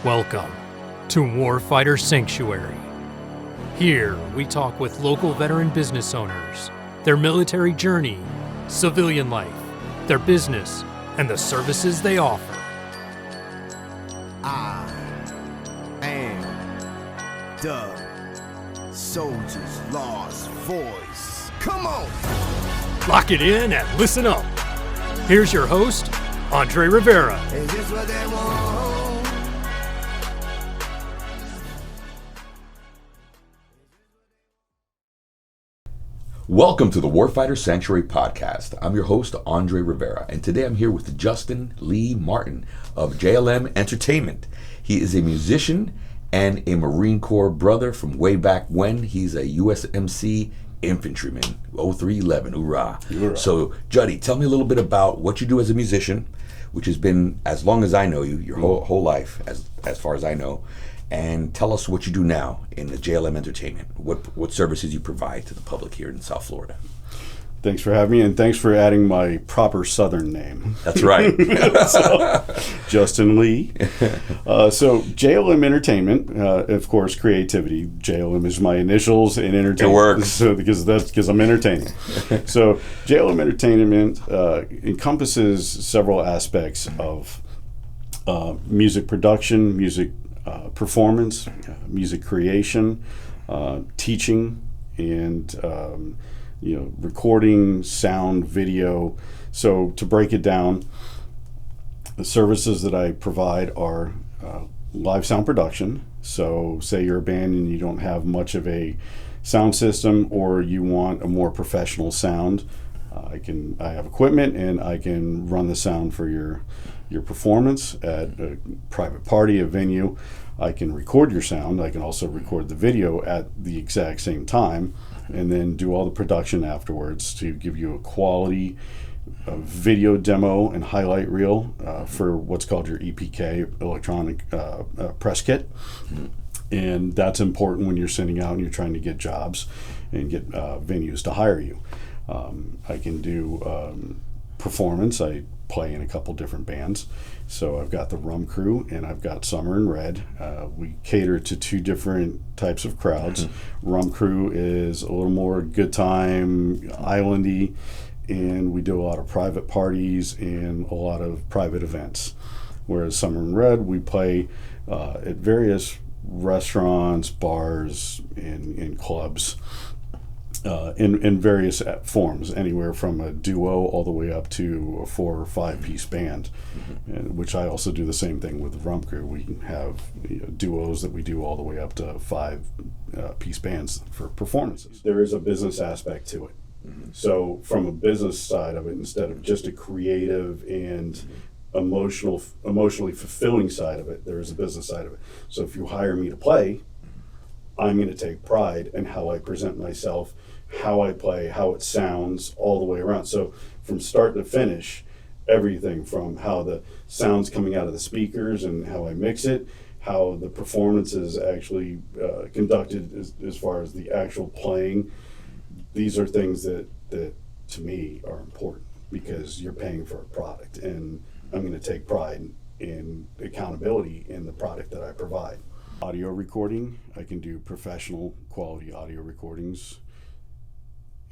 Welcome to Warfighter Sanctuary. Here, we talk with local veteran business owners, their military journey, civilian life, their business, and the services they offer. I am the soldier's lost voice. Come on! Lock it in and listen up. Here's your host, Andre Rivera. Is this what they want? Welcome to the Warfighter Sanctuary podcast. I'm your host, Andre Rivera, and today I'm here with Justin Lee Martin of JLM Entertainment. He is a musician and a Marine Corps brother from way back when. He's a Usmc infantryman, 0311, hoorah. So, Juddy, tell me a little bit about what you do as a musician, which has been, as long as I know you, your whole life, as far as I know, and tell us what you do now in the JLM Entertainment, what services you provide to the public here in South Florida. Thanks for having me, and thanks for adding my proper Southern name. That's right. Justin Lee. So JLM Entertainment, of course, creativity. JLM is my initials in entertainment. It works. So because I'm entertaining. So JLM Entertainment encompasses several aspects of music production, music performance, music creation, teaching, and recording, sound, video. So to break it down, the services that I provide are live sound production. So say you're a band and you don't have much of a sound system, or you want a more professional sound, I have equipment and I can run the sound for your performance at a private party, a venue. I can record your sound. I can also record the video at the exact same time, and then do all the production afterwards to give you a quality video demo and highlight reel for what's called your EPK, electronic press kit. And that's important when you're sending out and you're trying to get jobs and get venues to hire you. I can do performance. I play in a couple different bands. So I've got the Rum Crew and I've got Summer and Red. We cater to two different types of crowds. Rum Crew is a little more good time, islandy, and we do a lot of private parties and a lot of private events. Whereas Summer and Red, we play at various restaurants, bars, and clubs. In various forms, anywhere from a duo all the way up to a 4 or 5 piece band, which I also do the same thing with the Rum Crew. We have duos that we do all the way up to 5 piece bands for performances. There is a business aspect to it. So from a business side of it, instead of just a creative and emotionally fulfilling side of it, there is a business side of it. So if you hire me to play, I'm going to take pride in how I present myself, how I play, how it sounds, all the way around. So from start to finish, everything from how the sound's coming out of the speakers and how I mix it, how the performance is actually conducted as far as the actual playing. These are things that to me are important, because you're paying for a product, and I'm going to take pride in accountability in the product that I provide. Audio recording, I can do professional quality audio recordings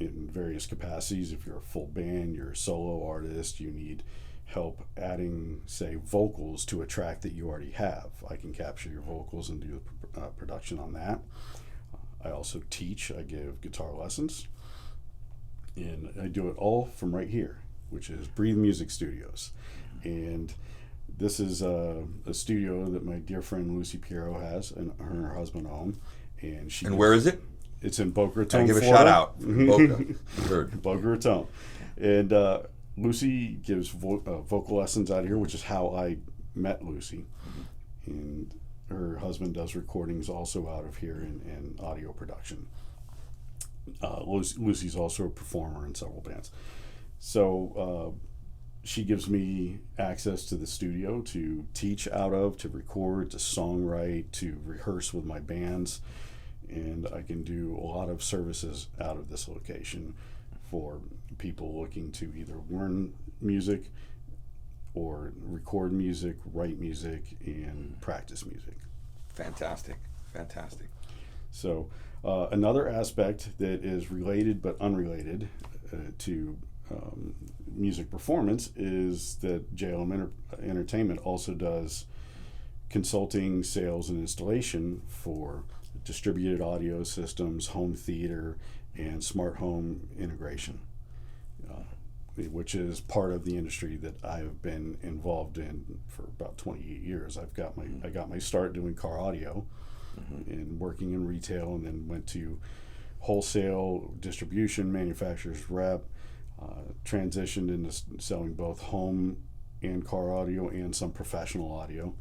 in various capacities. If you're a full band, you're a solo artist, you need help adding, say, vocals to a track that you already have, I can capture your vocals and do production on that. I also teach. I give guitar lessons, and I do it all from right here, which is Breathe Music Studios. And this is a studio that my dear friend Lucy Piero has, and her and her husband own. And where is it? It's in Boca Raton, give Florida. a shout out. Boca. Boca Raton. And Lucy gives vocal lessons out here, which is how I met Lucy. And her husband does recordings also out of here in audio production. Lucy's also a performer in several bands. So she gives me access to the studio to teach out of, to record, to songwrite, to rehearse with my bands, and I can do a lot of services out of this location for people looking to either learn music or record music, write music, and practice music. Fantastic. So another aspect that is related but unrelated to music performance is that JLM Entertainment also does consulting, sales, and installation for distributed audio systems, home theater, and smart home integration, which is part of the industry that I have been involved in for about 28 years. I got my start doing car audio and working in retail, and then went to wholesale distribution, manufacturers rep, transitioned into selling both home and car audio and some professional audio,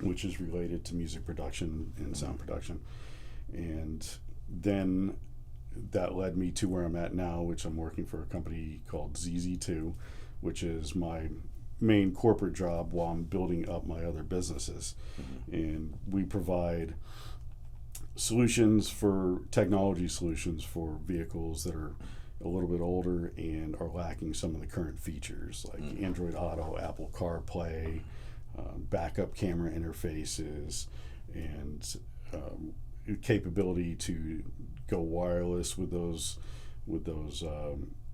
which is related to music production and sound production. And then that led me to where I'm at now, which I'm working for a company called ZZ2, which is my main corporate job while I'm building up my other businesses. And we provide technology solutions for vehicles that are a little bit older and are lacking some of the current features like Android Auto, Apple CarPlay, backup camera interfaces, and capability to go wireless with those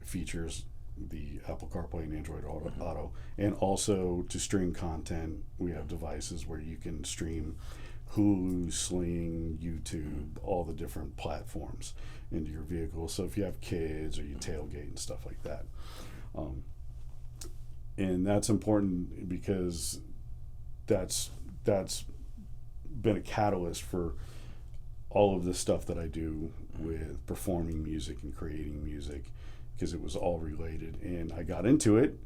features, the Apple CarPlay and Android Auto, and also to stream content. We have devices where you can stream Hulu, Sling, YouTube, all the different platforms into your vehicle. So if you have kids or you tailgate and stuff like that, and that's important because that's been a catalyst for all of the stuff that I do with performing music and creating music, because it was all related. And I got into it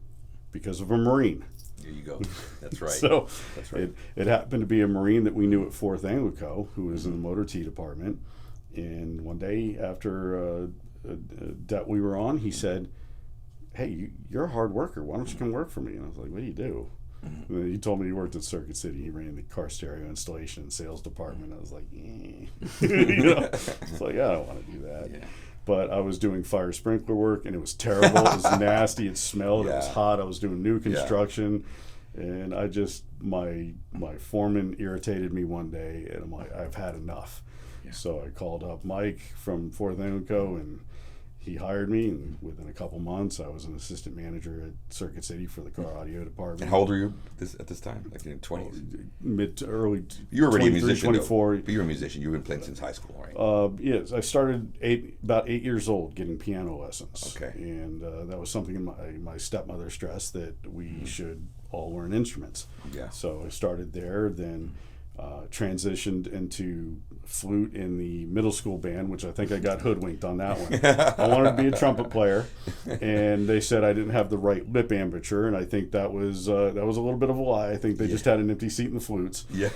because of a Marine. There you go. That's right. So that's right. It happened to be a Marine that we knew at 4th Anglico, who was in the motor T department. And one day after a debt we were on, he said, "Hey, you're a hard worker. Why don't you come work for me?" And I was like, "What do you do?" And then he told me he worked at Circuit City. He ran the car stereo installation and sales department. I was like, it's like, I don't want to do that. Yeah. But I was doing fire sprinkler work, and it was terrible. It was nasty. It smelled. It was hot. I was doing new construction, and my foreman irritated me one day, and I'm like, I've had enough. Yeah. So I called up Mike from 4th Anglico, and he hired me, and within a couple months, I was an assistant manager at Circuit City for the car audio department. And how old were you at this time? Like in your 20s? Mid to early. You were already a musician, 24. But you're a musician. You've been playing since high school, right? Yes, I started about 8 years old getting piano lessons. Okay. And that was something my stepmother stressed, that we should all learn instruments. Yeah. So I started there, then transitioned into flute in the middle school band, which I think I got hoodwinked on that one. I wanted to be a trumpet player, and they said I didn't have the right lip embouchure, and I think that was a little bit of a lie. I think they just had an empty seat in the flutes. Yeah.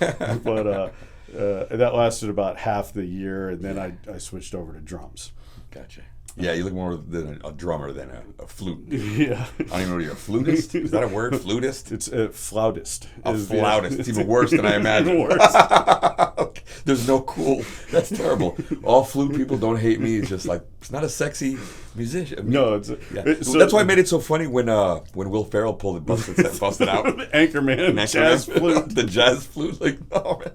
But that lasted about half the year, and then I switched over to drums. Gotcha. Yeah, you look more than a drummer than a flute. Yeah. I don't even know, you're a flutist? Is that a word, flutist? It's a flautist. A flautist. It's even worse than I imagined. Even worse. Okay. There's no cool. That's terrible. All flute people don't hate me. It's just like, it's not a sexy musician. No, so that's why I made it so funny when Will Ferrell busted out. The Anchorman jazz flute. The jazz flute. Like, oh man.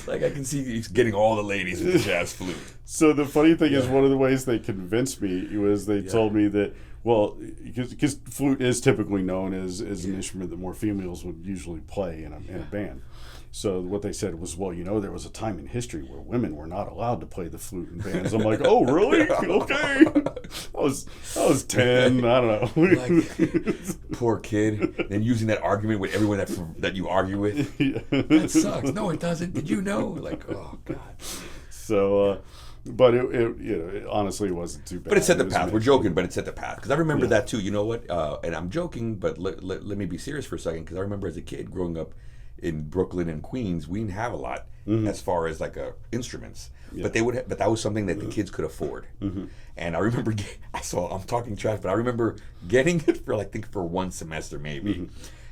Like, I can see he's getting all the ladies with the jazz flute. So the funny thing is, one of the ways they convinced me was they told me that, well, because flute is typically known as an instrument that more females would usually play in a band. So what they said was, well, there was a time in history where women were not allowed to play the flute in bands. I'm like, oh, really? Okay. I was 10. I don't know. Like, poor kid. And using that argument with everyone that you argue with. Yeah. That sucks. No, it doesn't. Did you know? Like, oh, God. So, but it honestly, it wasn't too bad. But it set the path. We're joking, but it set the path. Because I remember that, too. You know what? And I'm joking, but let me be serious for a second. Because I remember as a kid growing up in Brooklyn and Queens, we didn't have a lot as far as like instruments, but but that was something that the kids could afford. And I remember, I'm talking trash, but I remember getting it for for one semester maybe,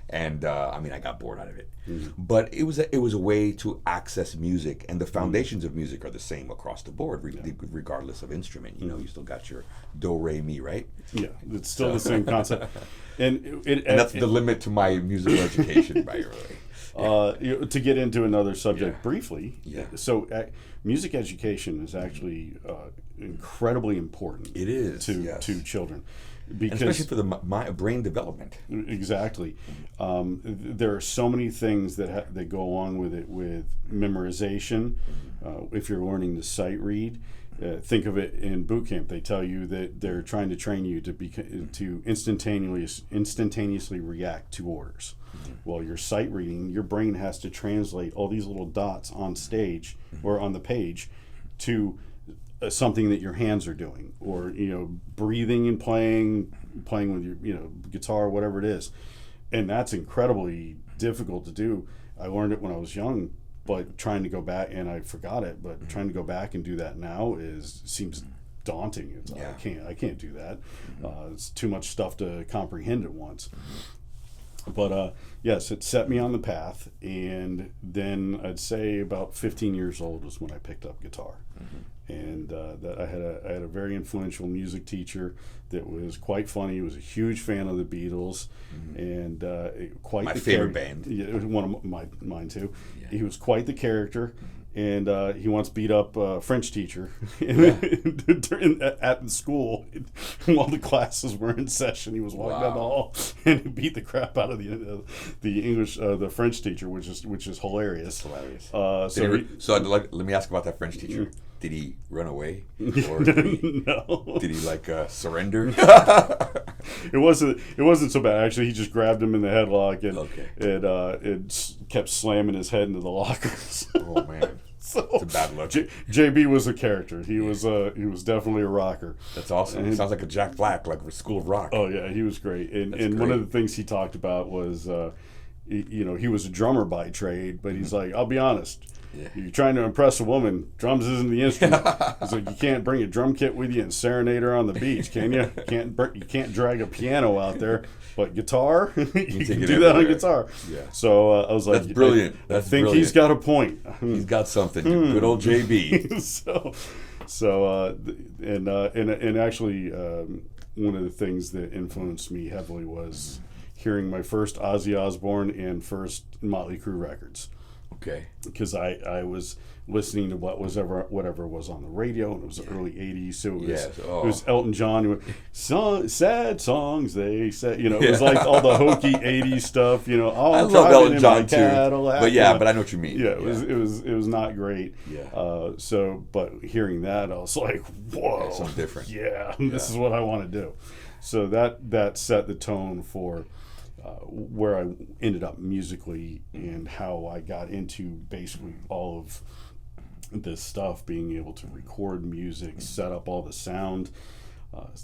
And I mean, I got bored out of it. But it was a way to access music, and the foundations of music are the same across the board, regardless of instrument. You know, you still got your do, re, mi, right? Yeah, it's still the same concept. And that's the limit to my musical education, by the way. To get into another subject briefly, so music education is actually incredibly important. It is to children, because and especially for the brain development. Exactly, there are so many things that go along with it, with memorization. If you're learning to sight read. Think of it in boot camp. They tell you that they're trying to train you to instantaneously react to orders. While you're sight reading, your brain has to translate all these little dots on stage or on the page to something that your hands are doing, or breathing and playing with your guitar, whatever it is, and that's incredibly difficult to do. I learned it when I was young. But trying to go back, and I forgot it, but trying to go back and do that now seems daunting. I can't do that. It's too much stuff to comprehend at once. But yes, it set me on the path, and then I'd say about 15 years old was when I picked up guitar. And that I had a very influential music teacher that was quite funny. He was a huge fan of the Beatles, and quite my the favorite band. Yeah, one of mine too. Yeah. He was quite the character, and he once beat up a French teacher at the school while the classes were in session. He was walking down the hall, and he beat the crap out of the French teacher, which is hilarious. Hilarious. Let me ask about that French teacher. Did he run away, or did he surrender? It wasn't so bad, actually. He just grabbed him in the headlock and it kept slamming his head into the lockers. Oh man, so it's a bad look. JB was a character. He was definitely a rocker. That's awesome. It sounds like a Jack Black, like School of Rock. Oh yeah, he was great. And one of the things he talked about was, he was a drummer by trade, but he's like, I'll be honest. Yeah. You're trying to impress a woman. Drums isn't the instrument. It's like, you can't bring a drum kit with you and serenade her on the beach, can you? You can't drag a piano out there, but guitar, you can do that on guitar. Yeah. So I was like, that's brilliant. I think he's got a point. He's got something. Good old JB. And actually, one of the things that influenced me heavily was hearing my first Ozzy Osbourne and first Motley Crue records. Okay. Because I was listening to whatever was on the radio, and it was the early 80s, so it was Elton John. Sad songs, they said. It was like all the hokey 80s stuff. I love Elton John too. But I know what you mean. Yeah, it was not great. Yeah. But hearing that, I was like, whoa, something different. Yeah, this is what I want to do. So that set the tone for where I ended up musically, and how I got into basically all of this stuff, being able to record music, set up all the sound.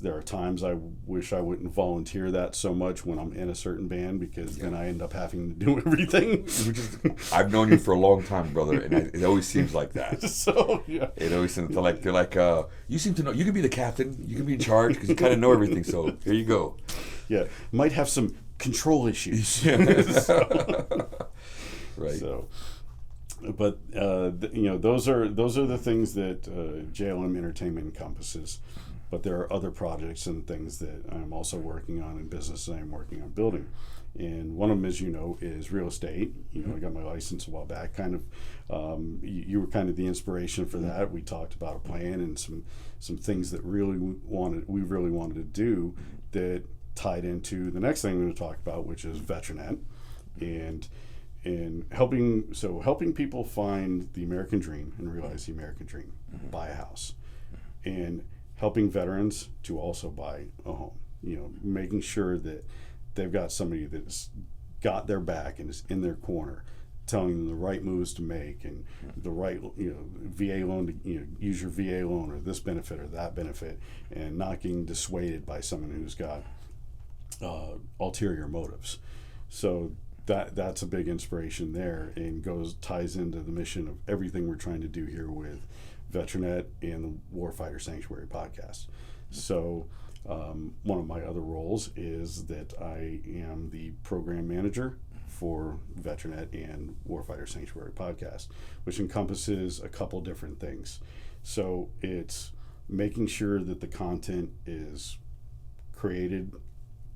There are times I wish I wouldn't volunteer that so much when I'm in a certain band, because then I end up having to do everything. I've known you for a long time, brother, and it always seems like that. So yeah, it always seems like they're like, you seem to know. You can be the captain. You can be in charge because you kind of know everything. So here you go. Yeah, might have some control issues. Right. So, but those are the things that JLM Entertainment encompasses. But there are other projects and things that I'm also working on in business that I'm working on building. And one of them, as you know, is real estate. I got my license a while back. Kind of, you were kind of the inspiration for that. We talked about a plan and some things that we really wanted to do that tied into the next thing I'm going to talk about, which is VETRENET, and helping people find the American dream and realize the American dream, buy a house, and helping veterans to also buy a home. Making sure that they've got somebody that's got their back and is in their corner, telling them the right moves to make, and the right VA loan to use your VA loan, or this benefit or that benefit, and not getting dissuaded by someone who's got ulterior motives. So that's a big inspiration there, and ties into the mission of everything we're trying to do here with VETRENET and the Warfighter Sanctuary podcast. So One of my other roles is that I am the program manager for VETRENET and Warfighter Sanctuary podcast, which encompasses a couple different things. So it's making sure that the content is created,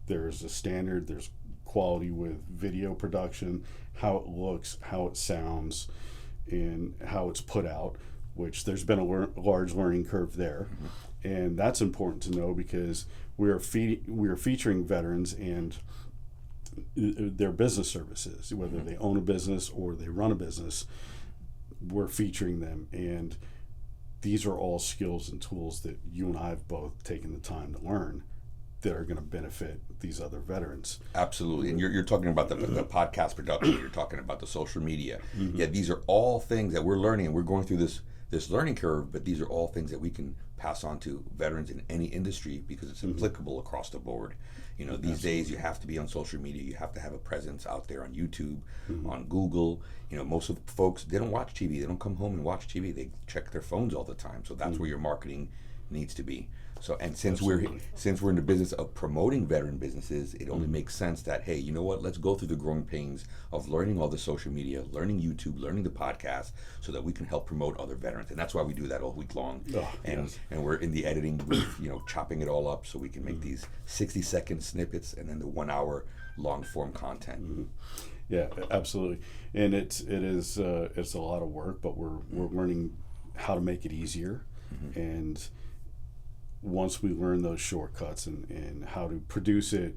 there's a standard, there's quality with video production, how it looks, how it sounds, and how it's put out, which there's been a large learning curve there. And that's important to know because we are featuring veterans and their business services, whether they own a business or they run a business, we're featuring them. And these are all skills and tools that you and I have both taken the time to learn that are going to benefit these other veterans. Absolutely. And you're talking about the podcast production, you're talking about the social media. Yeah, these are all things that we're learning, and we're going through this learning curve, but these are all things that we can pass on to veterans in any industry because it's applicable across the board. These days you have to be on social media, you have to have a presence out there on YouTube, on Google. Most of the folks, they don't watch TV, they don't come home and watch TV, they check their phones all the time. So that's where your marketing needs to be. So, and since we're in the business of promoting veteran businesses, it only makes sense that, hey, you know what, let's go through the growing pains of learning all the social media, learning YouTube, learning the podcast, so that we can help promote other veterans. And that's why we do that all week long. And we're in the editing booth, chopping it all up so we can make these 60-second snippets and then the 1 hour long form content. Yeah, absolutely. And it is it's a lot of work, but we're learning how to make it easier. And once we learn those shortcuts and how to produce it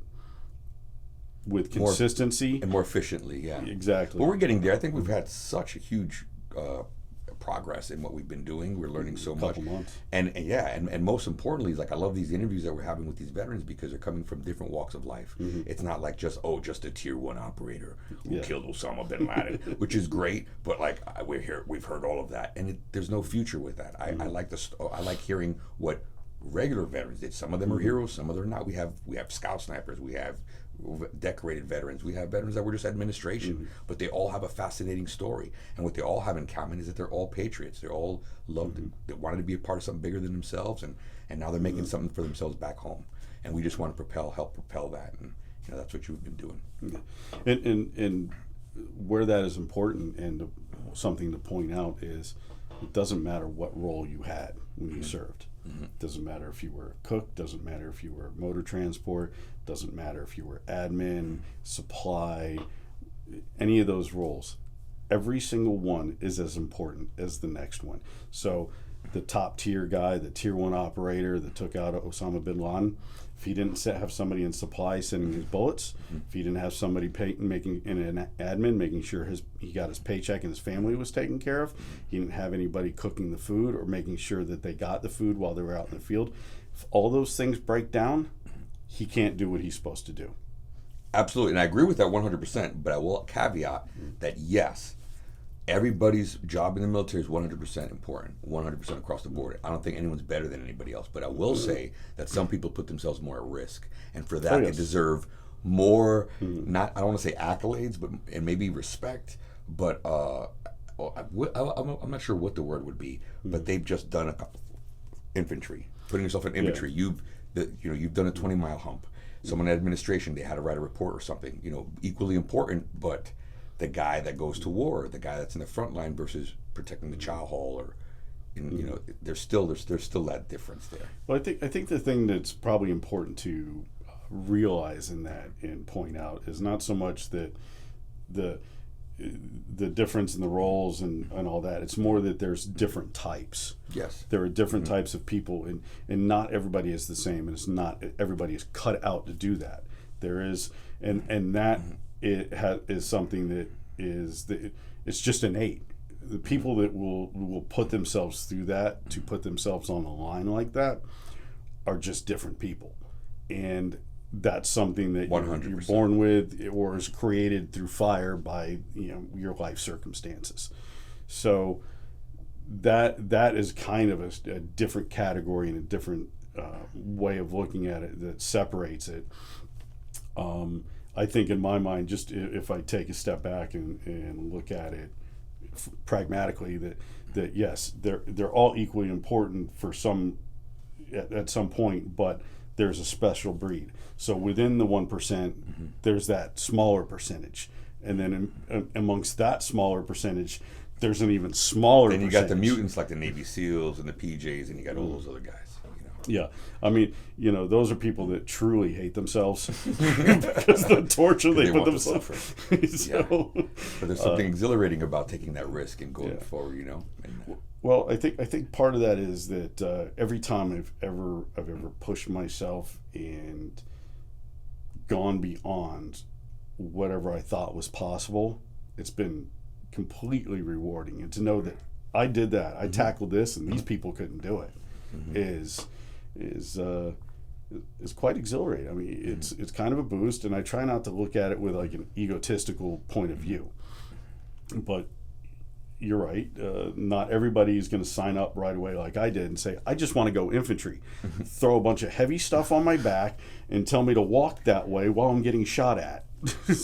with consistency and more efficiently, yeah, exactly. Well, we're getting there. I think we've had such a huge progress in what we've been doing. We're learning so much. Couple months. And most importantly, is like I love these interviews that we're having with these veterans because they're coming from different walks of life. It's not like just a tier 1 operator who killed Osama bin Laden, which is great, but like we've heard all of that, and there's no future with that. I like hearing what regular veterans did. Some of them are heroes, some of them are not. We have scout snipers, we have decorated veterans, we have veterans that were just administration, but they all have a fascinating story. And what they all have in common is that they're all patriots. They're all loved, they wanted to be a part of something bigger than themselves, and now they're making something for themselves back home. And we just want to help propel that, and that's what you've been doing. And where that is important, and something to point out is, it doesn't matter what role you had when you served. Doesn't matter if you were a cook, doesn't matter if you were motor transport, doesn't matter if you were admin, supply, any of those roles. Every single one is as important as the next one. So the top tier guy, the tier 1 operator that took out Osama bin Laden, if he didn't have somebody in supply sending his bullets, if he didn't have somebody making in an admin making sure he got his paycheck and his family was taken care of, he didn't have anybody cooking the food or making sure that they got the food while they were out in the field. If all those things break down, he can't do what he's supposed to do. Absolutely, and I agree with that 100%. But I will caveat that yes, everybody's job in the military is 100% important, 100% across the board. I don't think anyone's better than anybody else, but I will say that some people put themselves more at risk, and for that they deserve more. Not, I don't want to say accolades, but and maybe respect. But I'm not sure what the word would be. But they've just done infantry, putting yourself in infantry. You've done a 20-mile hump. Someone in administration, they had to write a report or something. Equally important, but the guy that goes to war, the guy that's in the front line versus protecting the chow hall, or there's still that difference there. Well, I think the thing that's probably important to realize in that and point out is not so much that the difference in the roles and all that. It's more that there's different types. Yes, there are different types of people, and not everybody is the same, and it's not everybody is cut out to do that. There is, and that is something that it's just innate. The people that will put themselves through that, to put themselves on the line like that, are just different people, and that's something that you're born with or is created through fire by your life circumstances. So that is kind of a different category and a different way of looking at it that separates it. I think in my mind, just if I take a step back and look at it pragmatically, that yes, they're all equally important for some at some point, but there's a special breed. So within the 1%, there's that smaller percentage. And then amongst that smaller percentage, there's an even smaller Then you percentage. got the mutants like the Navy SEALs and the PJs, and you got all those other guys. Yeah, I mean, those are people that truly hate themselves because the torture they put want to themselves suffer. so, But there's something exhilarating about taking that risk and going forward, And, well, I think part of that is that every time I've ever pushed myself and gone beyond whatever I thought was possible, it's been completely rewarding. And to know that I did that, I tackled this, and these people couldn't do it, is quite exhilarating. I mean, it's kind of a boost, and I try not to look at it with like an egotistical point of view. But you're right. Not everybody is going to sign up right away like I did and say, I just want to go infantry. Throw a bunch of heavy stuff on my back and tell me to walk that way while I'm getting shot at.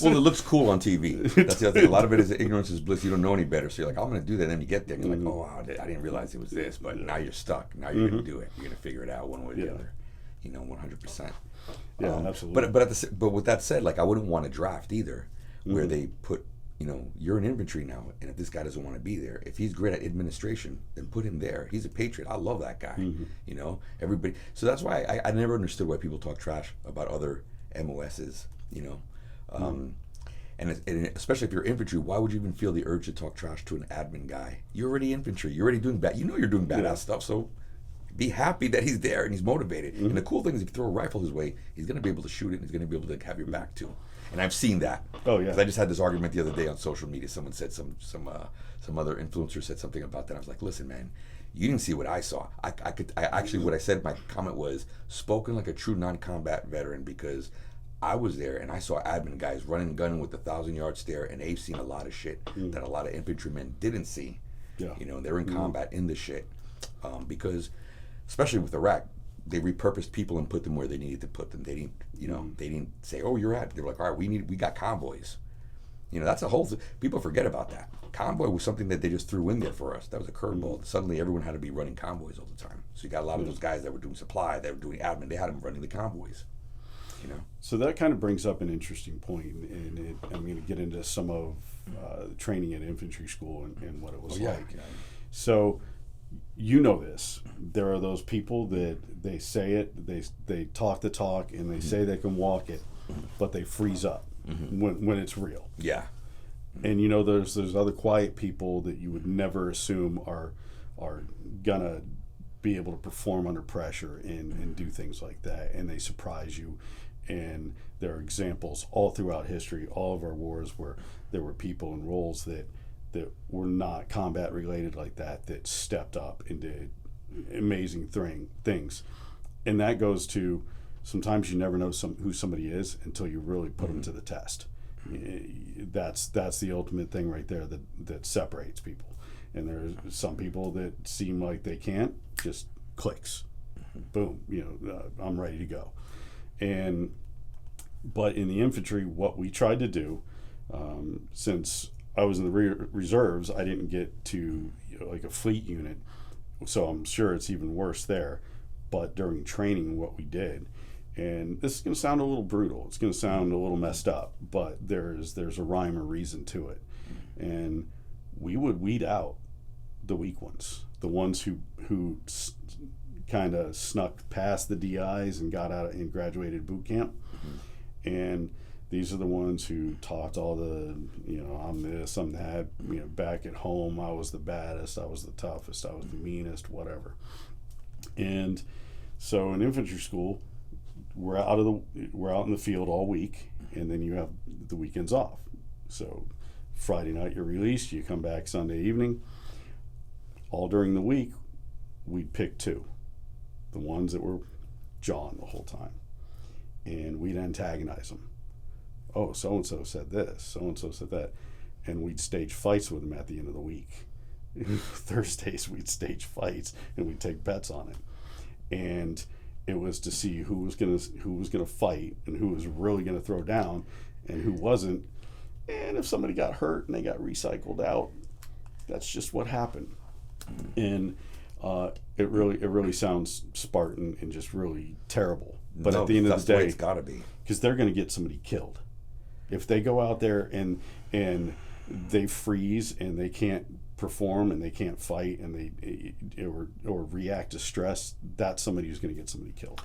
Well, it looks cool on TV. That's the other thing. A lot of it is ignorance is bliss. You don't know any better. So you're like, I'm going to do that. And then you get there and you're like, oh, wow, I didn't realize it was this. But now you're stuck. Now you're going to do it. You're going to figure it out one way or the other. 100%. Yeah, absolutely. But with that said, like I wouldn't want to draft either where they put, you're in infantry now. And if this guy doesn't want to be there, if he's great at administration, then put him there. He's a patriot. I love that guy. Everybody. So that's why I never understood why people talk trash about other MOSs, and especially if you're infantry, why would you even feel the urge to talk trash to an admin guy? You're already infantry. You're already doing bad. You're doing badass stuff. So be happy that he's there and he's motivated. And the cool thing is, if you throw a rifle his way, he's going to be able to shoot it. And he's going to be able to have your back too. And I've seen that. Oh yeah. Because I just had this argument the other day on social media. Someone said some other influencer said something about that. I was like, listen, man, you didn't see what I saw. I actually what I said. My comment was spoken like a true non-combat veteran, because I was there and I saw admin guys running and gunning with the 1,000-yard stare, and they've seen a lot of shit that a lot of infantrymen didn't see. Yeah. They're in combat in the shit because, especially with Iraq, they repurposed people and put them where they needed to put them. They didn't, they didn't say, "Oh, you're at." They were like, "All right, we got convoys." That's a whole. People forget about that. Convoy was something that they just threw in there for us. That was a curveball. Suddenly, everyone had to be running convoys all the time. So you got a lot of those guys that were doing supply, that were doing admin. They had them running the convoys. So that kind of brings up an interesting point, and I'm going to get into some of the training at infantry school and what it was like. Yeah. So, this. There are those people that they say it, they talk the talk, and they say they can walk it, but they freeze up when it's real. Yeah. And there's other quiet people that you would never assume are gonna be able to perform under pressure and do things like that, and they surprise you. And there are examples all throughout history, all of our wars, where there were people in roles that were not combat related like that stepped up and did amazing things. And that goes to, sometimes you never know who somebody is until you really put them to the test. That's the ultimate thing right there that separates people. And there's some people that seem like they can't, just clicks, boom, I'm ready to go. But in the infantry, what we tried to do, since I was in the reserves, I didn't get to like a fleet unit, so I'm sure it's even worse there. But during training, what we did, and this is going to sound a little brutal, it's going to sound a little messed up, but there's a rhyme or reason to it. And we would weed out the weak ones, the ones who kind of snuck past the DIs and got out and graduated boot camp. And these are the ones who talked all the, I'm this, I'm that, back at home I was the baddest, I was the toughest, I was the meanest, whatever. And so in infantry school, we're out in the field all week, and then you have the weekends off. So Friday night you're released, you come back Sunday evening. All during the week, we'd pick two, the ones that were jawing the whole time, and we'd antagonize them. Oh, so-and-so said this, so-and-so said that, and we'd stage fights with them at the end of the week. Thursdays we'd stage fights, and we'd take bets on it. And it was to see who was gonna fight and who was really gonna throw down and who wasn't. And if somebody got hurt and they got recycled out, that's just what happened. And it really sounds Spartan and just really terrible. But No, at the end of that's the way day, it's got to be. because they're going to get somebody killed if they go out there and they freeze and they can't perform and they can't fight and or react to stress. That's somebody who's going to get somebody killed.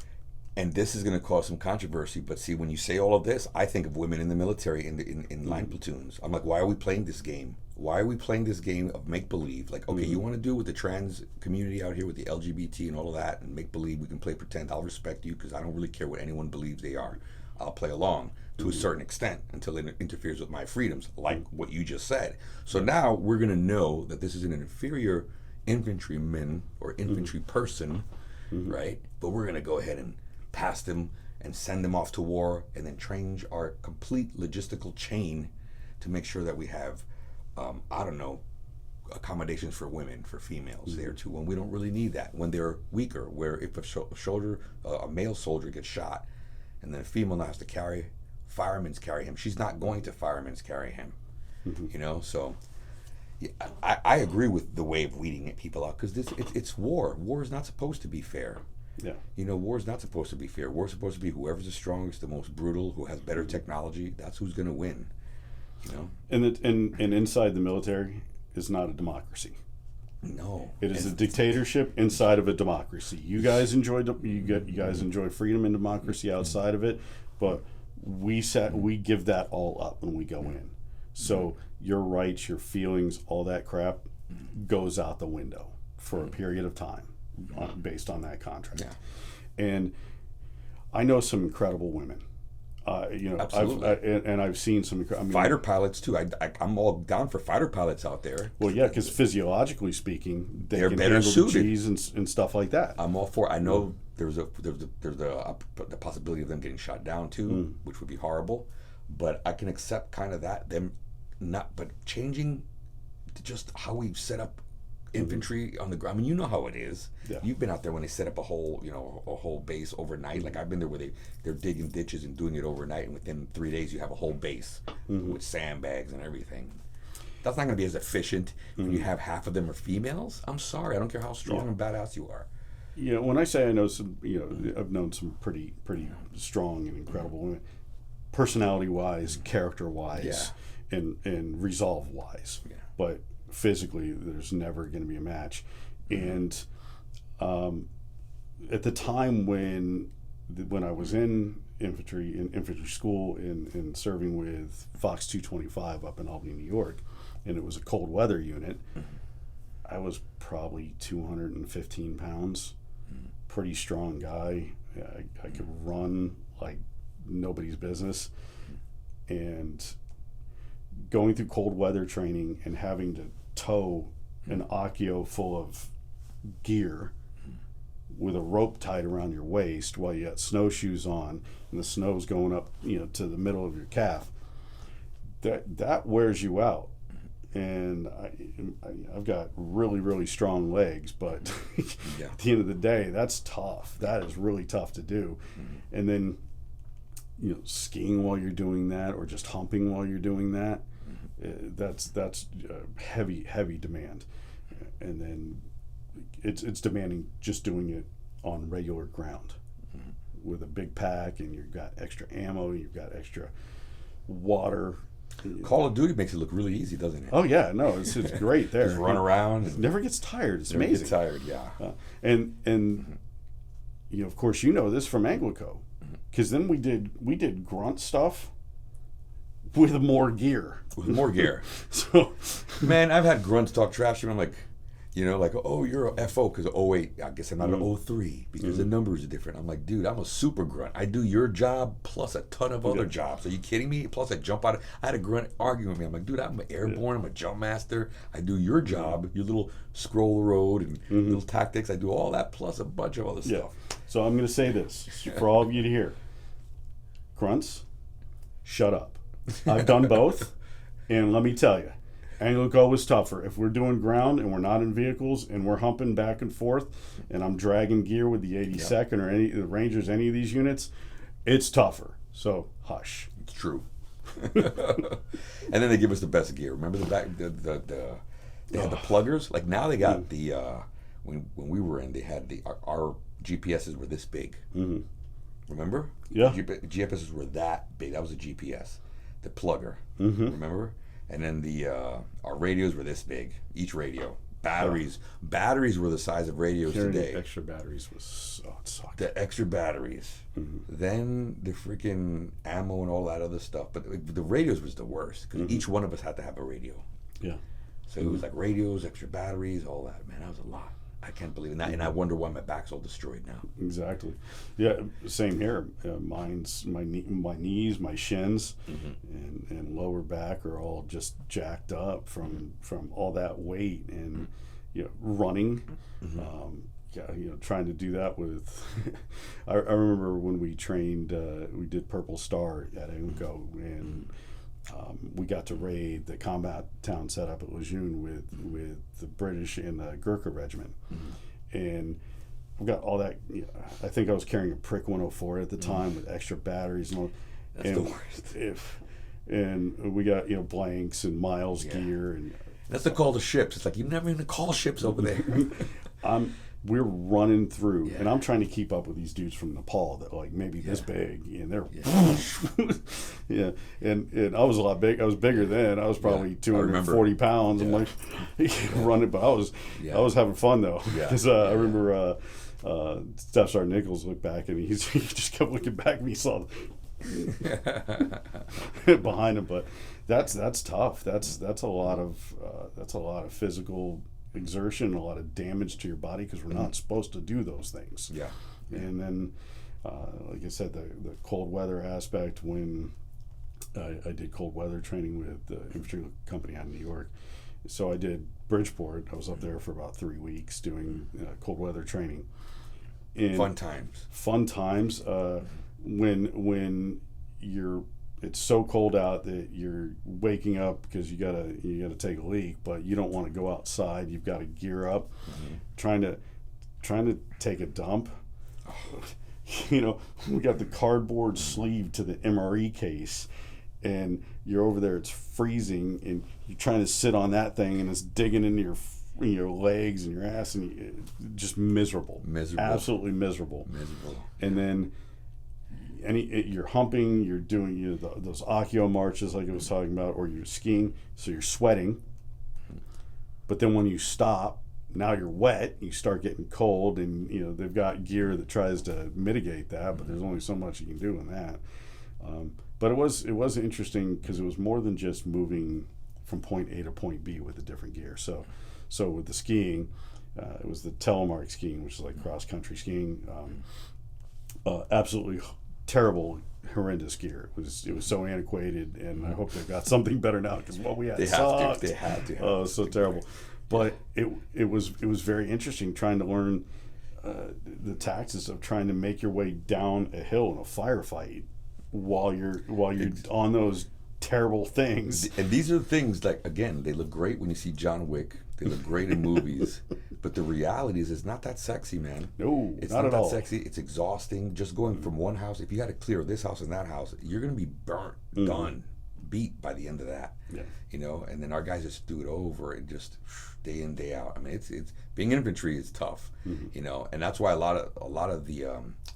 And this is going to cause some controversy. But see, when you say all of this, I think of women in the military in line platoons. I'm like, why are we playing this game? Why are we playing this game of make believe? Like, okay, you want to do with the trans community out here with the LGBT and all of that, and make believe we can play pretend. I'll respect you because I don't really care what anyone believes they are. I'll play along to a certain extent until it interferes with my freedoms, like what you just said. So now we're going to know that this is an inferior infantryman or infantry person, right? But we're going to go ahead and pass them and send them off to war and then change our complete logistical chain to make sure that we have, I don't know, accommodations for women, for females there too, when we don't really need that, when they're weaker, where if a male soldier gets shot and then a female now has to carry, firemen's carry him, she's not going to firemen's carry him, you know? So yeah, I agree with the way of weeding people out, because it's war. War is not supposed to be fair. Yeah. You know, war is not supposed to be fair. War is supposed to be whoever's the strongest, the most brutal, who has better technology, that's who's going to win. You know? And inside the military is not a democracy. No. It is a dictatorship inside of a democracy. You guys enjoy freedom and democracy outside of it, but we give that all up when we go in. So your rights, your feelings, all that crap goes out the window for a period of time based on that contract. Yeah. And I know some incredible women. Absolutely. I've seen some Fighter pilots too. I'm all down for fighter pilots out there. Well, yeah, because physiologically speaking, they're can better handle suited. the G's and stuff like that. I'm all for. I know there's the possibility of them getting shot down too, which would be horrible. But I can accept kind of that. But changing just how we've set up infantry on the ground. I mean, you know how it is. Yeah. You've been out there when they set up a whole base overnight. Like I've been there where they're digging ditches and doing it overnight, and within 3 days you have a whole base with sandbags and everything. That's not going to be as efficient when you have half of them are females. I'm sorry, I don't care how strong and badass you are. You know, when I say I know some, I've known some pretty strong and incredible women, personality-wise, character-wise, and resolve-wise. Yeah. But physically, there's never going to be a match. And at the time when I was in infantry school and serving with Fox 225 up in Albany, New York, and it was a cold weather unit, I was probably 215 pounds, pretty strong guy. I could run like nobody's business. And going through cold weather training and having to tow an Accio full of gear with a rope tied around your waist while you got snowshoes on and the snow's going up, to the middle of your calf, that wears you out. And I've got really, really strong legs, but at the end of the day, that's tough. That is really tough to do. And then, skiing while you're doing that, or just humping while you're doing that, that's heavy demand. And then it's demanding just doing it on regular ground with a big pack, and you've got extra ammo, you've got extra water. Call of Duty makes it look really easy, doesn't it? Oh yeah, no, it's great there. Just run around. It never gets tired. It's never amazing. Get tired, yeah. And of course, this from Anglico, because then we did grunt stuff with more gear. With more gear. So, man, I've had grunts talk trash to me. I'm like, oh, you're a FO because wait, I guess I'm not an 03 because the numbers are different. I'm like, dude, I'm a super grunt. I do your job plus a ton of other jobs. Are you kidding me? Plus I jump out. I had a grunt arguing with me. I'm like, dude, I'm an airborne. I'm a jump master. I do your job, your little scroll the road and little tactics. I do all that plus a bunch of other stuff. So I'm going to say this for all of you to hear. Grunts, shut up. I've done both, and let me tell you, Anglico was tougher. If we're doing ground and we're not in vehicles and we're humping back and forth and I'm dragging gear with the 82nd or the Rangers, any of these units, it's tougher. So hush. It's true. And then they give us the best gear. Remember they had the pluggers? Like now they got the when we were in, they had our GPSs were this big. Remember? Yeah. GPSs were that big. That was a GPS, the plugger. Mm-hmm. Remember? And then our radios were this big. Each radio. Batteries were the size of radios Carrying today. extra batteries was it sucked. The extra batteries. Mm-hmm. Then the freaking ammo and all that other stuff. But the radios was the worst because each one of us had to have a radio. Yeah. So it was like radios, extra batteries, all that. Man, that was a lot. I can't believe it. And I wonder why my back's all destroyed now. Exactly. Yeah, same here. Mine's my knees, my shins, and lower back are all just jacked up from all that weight and running. Trying to do that with. I remember when we trained. We did Purple Star at AMCO and. We got to raid the combat town set up at Lejeune with the British and the Gurkha regiment, and I've got all that. I think I was carrying a Prick 104 at the time with extra batteries and all. That's the worst. And we got blanks and miles gear and. That's the call to ships. It's like you're never going to call ships over there. We're running through, and I'm trying to keep up with these dudes from Nepal that maybe this big, and they're and I was a lot big. I was bigger then. I was probably 240 pounds. I'm like running, but I was having fun though because I remember Staff Sergeant Nichols looked back and he just kept looking back and he saw behind him. But that's tough. That's a lot of physical exertion, a lot of damage to your body because we're not supposed to do those things. Yeah. And then, like I said, the cold weather aspect. When I did cold weather training with the infantry company out in New York, so I did Bridgeport. I was up there for about 3 weeks doing cold weather training. And fun times. When it's so cold out that you're waking up because you gotta take a leak, but you don't want to go outside. You've got to gear up, trying to take a dump. We got the cardboard sleeve to the MRE case, and you're over there. It's freezing, and you're trying to sit on that thing, and it's digging into your legs and your ass, and just miserable, absolutely miserable. And then. You're humping, you're doing those Accio marches like I was talking about, or you're skiing, so you're sweating. But then when you stop, now you're wet, you start getting cold, and they've got gear that tries to mitigate that, but there's only so much you can do in that. But it was interesting because it was more than just moving from point A to point B with the different gear. So with the skiing, it was the telemark skiing, which is like cross country skiing. Absolutely terrible, horrendous gear. It was so antiquated, and I hope they've got something better now because what we had sucked. They had to. Oh, it was so terrible. But it was very interesting trying to learn the tactics of trying to make your way down a hill in a firefight while you're on those terrible things. And these are the things, like, again, they look great when you see John Wick. They look great in movies. But the reality is it's not that sexy, man. No, it's not at that all. Sexy. It's exhausting. Just going from one house. If you got to clear this house and that house, you're going to be burnt, done, beat by the end of that. Yeah. And then our guys just do it over and just day in, day out. I mean, it's being infantry is tough, and that's why a lot of the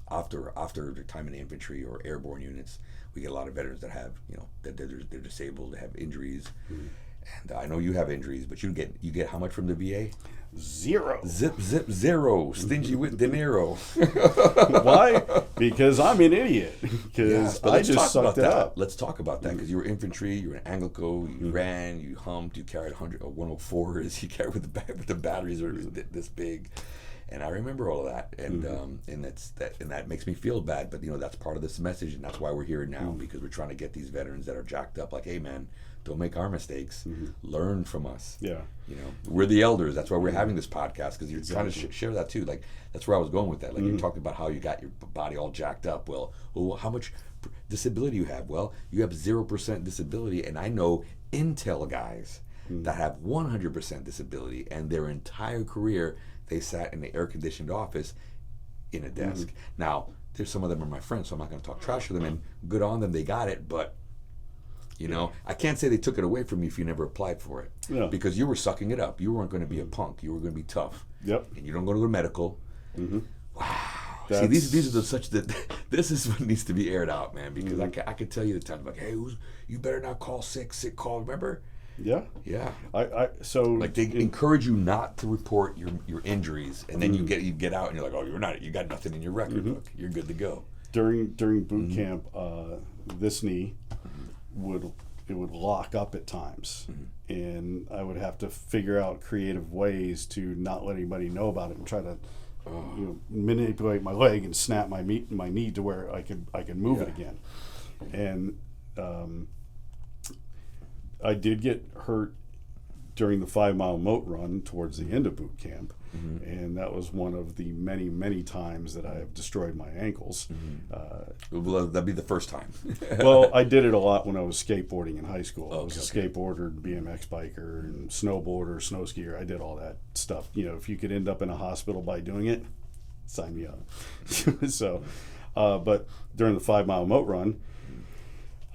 after their time in the infantry or airborne units, we get a lot of veterans that have that they're disabled, they have injuries. And I know you have injuries, but you get how much from the VA? Zero. Zip zero. Stingy with dinero. Why? Because I'm an idiot. Because I just sucked it up. Let's talk about that because you were infantry, you were in Anglico, you ran, you humped, you carried 104s, you carried with the batteries are this big. And I remember all of that, and that makes me feel bad. But that's part of this message, and that's why we're here now because we're trying to get these veterans that are jacked up. Like, hey, man, don't make our mistakes. Learn from us. Yeah, we're the elders. That's why we're having this podcast because you're trying to share that too. Like that's where I was going with that. Like you talked about how you got your body all jacked up. Well, how much disability you have? Well, you have 0% disability, and I know Intel guys that have 100% disability, and their entire career they sat in the air-conditioned office in a desk. Now, there's some of them are my friends, so I'm not going to talk trash to them, and good on them, they got it, but, I can't say they took it away from you if you never applied for it. Yeah. Because you were sucking it up. You weren't going to be a punk. You were going to be tough. Yep. And you don't go to the medical. Wow. See, these are such that this is what needs to be aired out, man. Because I could tell you the time, like, hey, you better not call sick call. Remember? Yeah. Yeah. So like they encourage you not to report your injuries, and then you get out and you're like, oh, you got nothing in your record book. You're good to go. During boot camp, this knee would lock up at times, and I would have to figure out creative ways to not let anybody know about it and try to manipulate my leg and snap my knee to where I could move it again. And I did get hurt during the 5 mile moat run towards the end of boot camp, and that was one of the many times that I have destroyed my ankles. Well, that'd be the first time. Well, I did it a lot when I was skateboarding in high school. I was a skateboarder, BMX biker, and snowboarder, snow skier. I did all that stuff. If you could end up in a hospital by doing it, sign me up. So, but during the 5 mile moat run,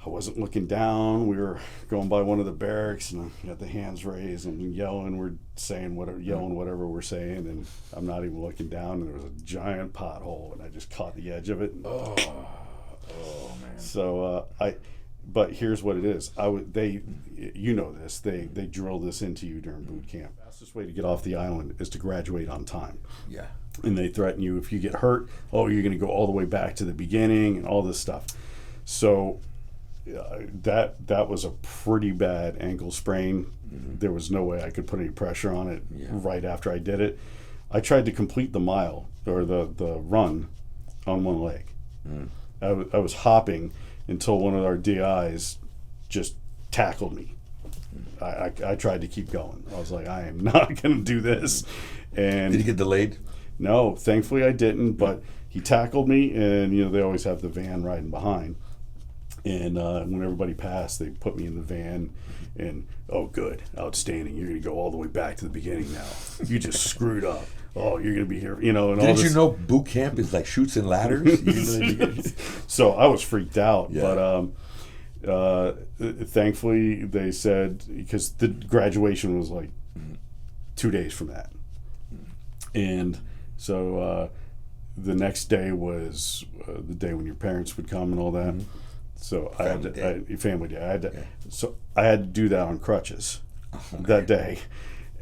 I wasn't looking down. We were going by one of the barracks, and I got the hands raised and yelling. We're saying whatever we're saying, and I'm not even looking down. And there was a giant pothole, and I just caught the edge of it. Oh man! So but here's what it is. They drill this into you during boot camp. The fastest way to get off the island is to graduate on time. Yeah. And they threaten you if you get hurt. Oh, you're going to go all the way back to the beginning and all this stuff. So. That was a pretty bad ankle sprain. There was no way I could put any pressure on it right after I did it. I tried to complete the mile or the run on one leg. I was hopping until one of our DIs just tackled me. I tried to keep going. I was like, I am not going to do this. And did you get delayed? No, thankfully I didn't. But he tackled me, and they always have the van riding behind. And when everybody passed, they put me in the van, and oh, good, outstanding. You're going to go all the way back to the beginning now. You just screwed up. Oh, you're going to be here, and all this. Didn't you know boot camp is like chutes and ladders? So I was freaked out, yeah. But thankfully they said, because the graduation was like 2 days from that, and so the next day was the day when your parents would come and all that. So family day. So I had to do that on crutches that day,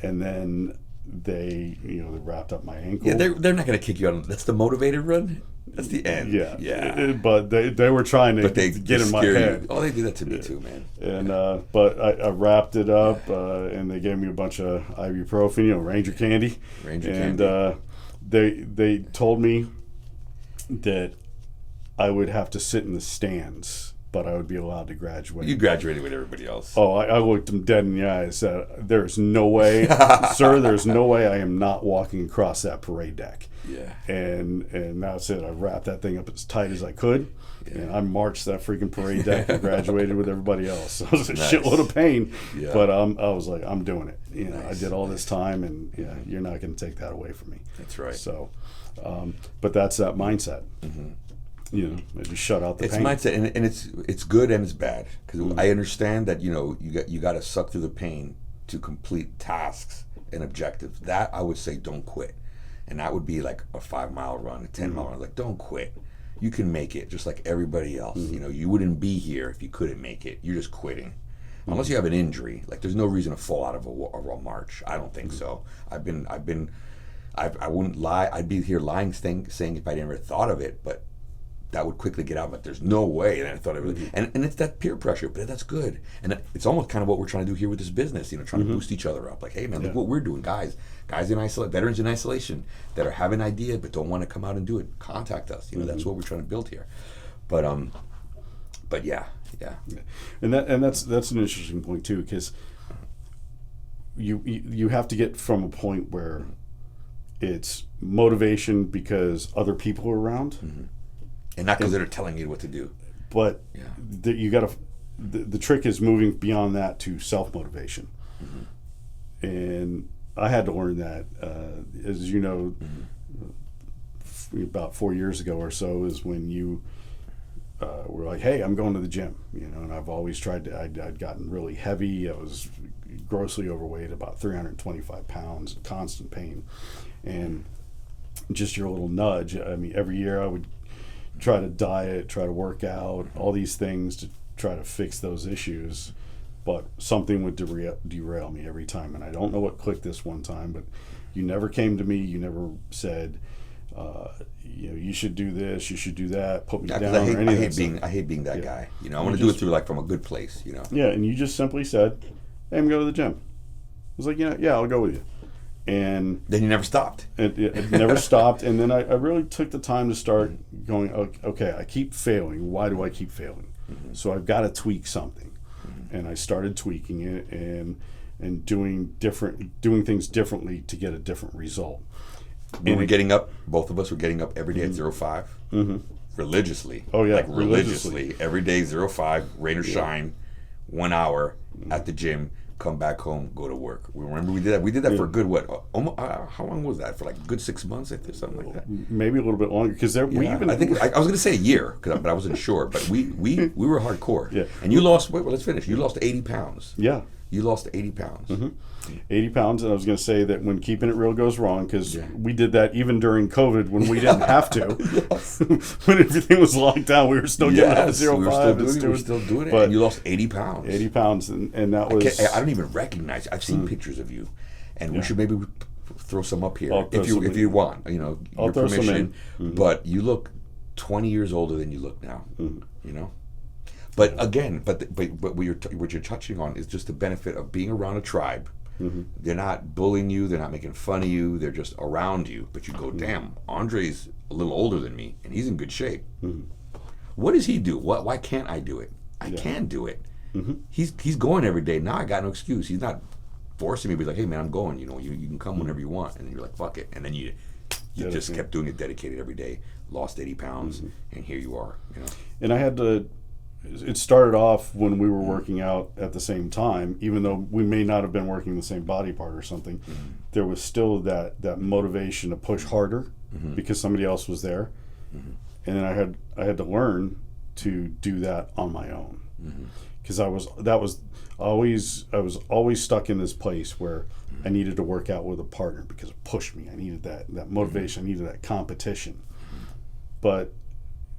and then they wrapped up my ankle. Yeah, they're not going to kick you out. That's the motivated run. That's the end. Yeah. But they were trying to get in my head. Oh, they do that to me too, man. And but I wrapped it up, and they gave me a bunch of ibuprofen, Ranger candy. And they told me that I would have to sit in the stands, but I would be allowed to graduate. You graduated with everybody else. Oh, I looked them dead in the eyes. There's no way, sir, there's no way I am not walking across that parade deck. Yeah. And that's it. I wrapped that thing up as tight as I could, and I marched that freaking parade deck and graduated with everybody else. It was a shitload of pain, but I was like, I'm doing it. I did all this time, and you're not going to take that away from me. That's right. So, but that's that mindset. I just shut out the pain. It's mindset, and it's good and it's bad, because I understand that you got to suck through the pain to complete tasks and objectives. That I would say, don't quit, and that would be like a 5 mile run, a 10 mile run. Like, don't quit. You can make it just like everybody else. You wouldn't be here if you couldn't make it. You're just quitting, unless you have an injury. Like, there's no reason to fall out of a march. I don't think so. I wouldn't lie. I'd be here lying, saying if I never thought of it, but that would quickly get out. But there's no way. And I thought and it's that peer pressure, but that's good. And it's almost kind of what we're trying to do here with this business. Trying to boost each other up. Like, hey man, look what we're doing, guys in isolation, veterans in isolation that are having an idea but don't want to come out and do it. Contact us. That's what we're trying to build here. But yeah. And that's an interesting point too, because you have to get from a point where it's motivation because other people are around, and not because they're telling you what to do. But you got to. The trick is moving beyond that to self motivation, and I had to learn that, as you know, about 4 years ago or so is when you were like, hey, I'm going to the gym, and I've always tried to. I'd gotten really heavy. I was grossly overweight, about 325 pounds, constant pain, and just your little nudge. I mean, every year I would try to diet, try to work out, all these things to try to fix those issues. But something would derail me every time. And I don't know what clicked this one time, but you never came to me. You never said, you should do this, you should do that, put me down. I hate being that guy. I want to do it through from a good place. Yeah, and you just simply said, "Hey, I'm going to the gym." I was like, yeah, I'll go with you. And then you never stopped. It never stopped. And then I really took the time to start going, okay, I keep failing. Why do I keep failing? Mm-hmm. So I've got to tweak something. Mm-hmm. And I started tweaking it and doing things differently to get a different result. We were getting up, both of us were getting up every day at 05, religiously. Oh, yeah. Religiously. Every day, 05, rain or shine, 1 hour at the gym, come back home, go to work. We remember we did that. We did that for a good, how long was that? For like a good 6 months, I think, something like that? Maybe a little bit longer. Because I was going to say a year, but I wasn't sure. But we were hardcore. Yeah. And you lost, let's finish. You lost 80 pounds. Yeah. You lost 80 pounds. Mm-hmm. 80 pounds, and I was going to say that when keeping it real goes wrong, because we did that even during COVID when we didn't have to. When everything was locked down, we were still getting up to 05. We were still doing it. But and you lost 80 pounds. 80 pounds, and that was... I don't even recognize it. I've seen pictures of you, and we should maybe throw some up here if you want. Your permission. But you look 20 years older than you look now. But again, but what you're touching on is just the benefit of being around a tribe. Mm-hmm. They're not bullying you. They're not making fun of you. They're just around you. But you go, damn, Andre's a little older than me, and he's in good shape. Mm-hmm. What does he do? Why can't I do it? I can do it. Mm-hmm. He's going every day. Now I got no excuse. He's not forcing me to be like, hey, man, I'm going. You can come whenever you want. And then you're like, fuck it. And then you just kept doing it dedicated every day, lost 80 pounds, and here you are. And I had to... It started off when we were working out at the same time, even though we may not have been working the same body part or something. Mm-hmm. There was still that motivation to push harder because somebody else was there, and then I had to learn to do that on my own because I was always stuck in this place where I needed to work out with a partner because it pushed me. I needed that motivation. I needed that competition, but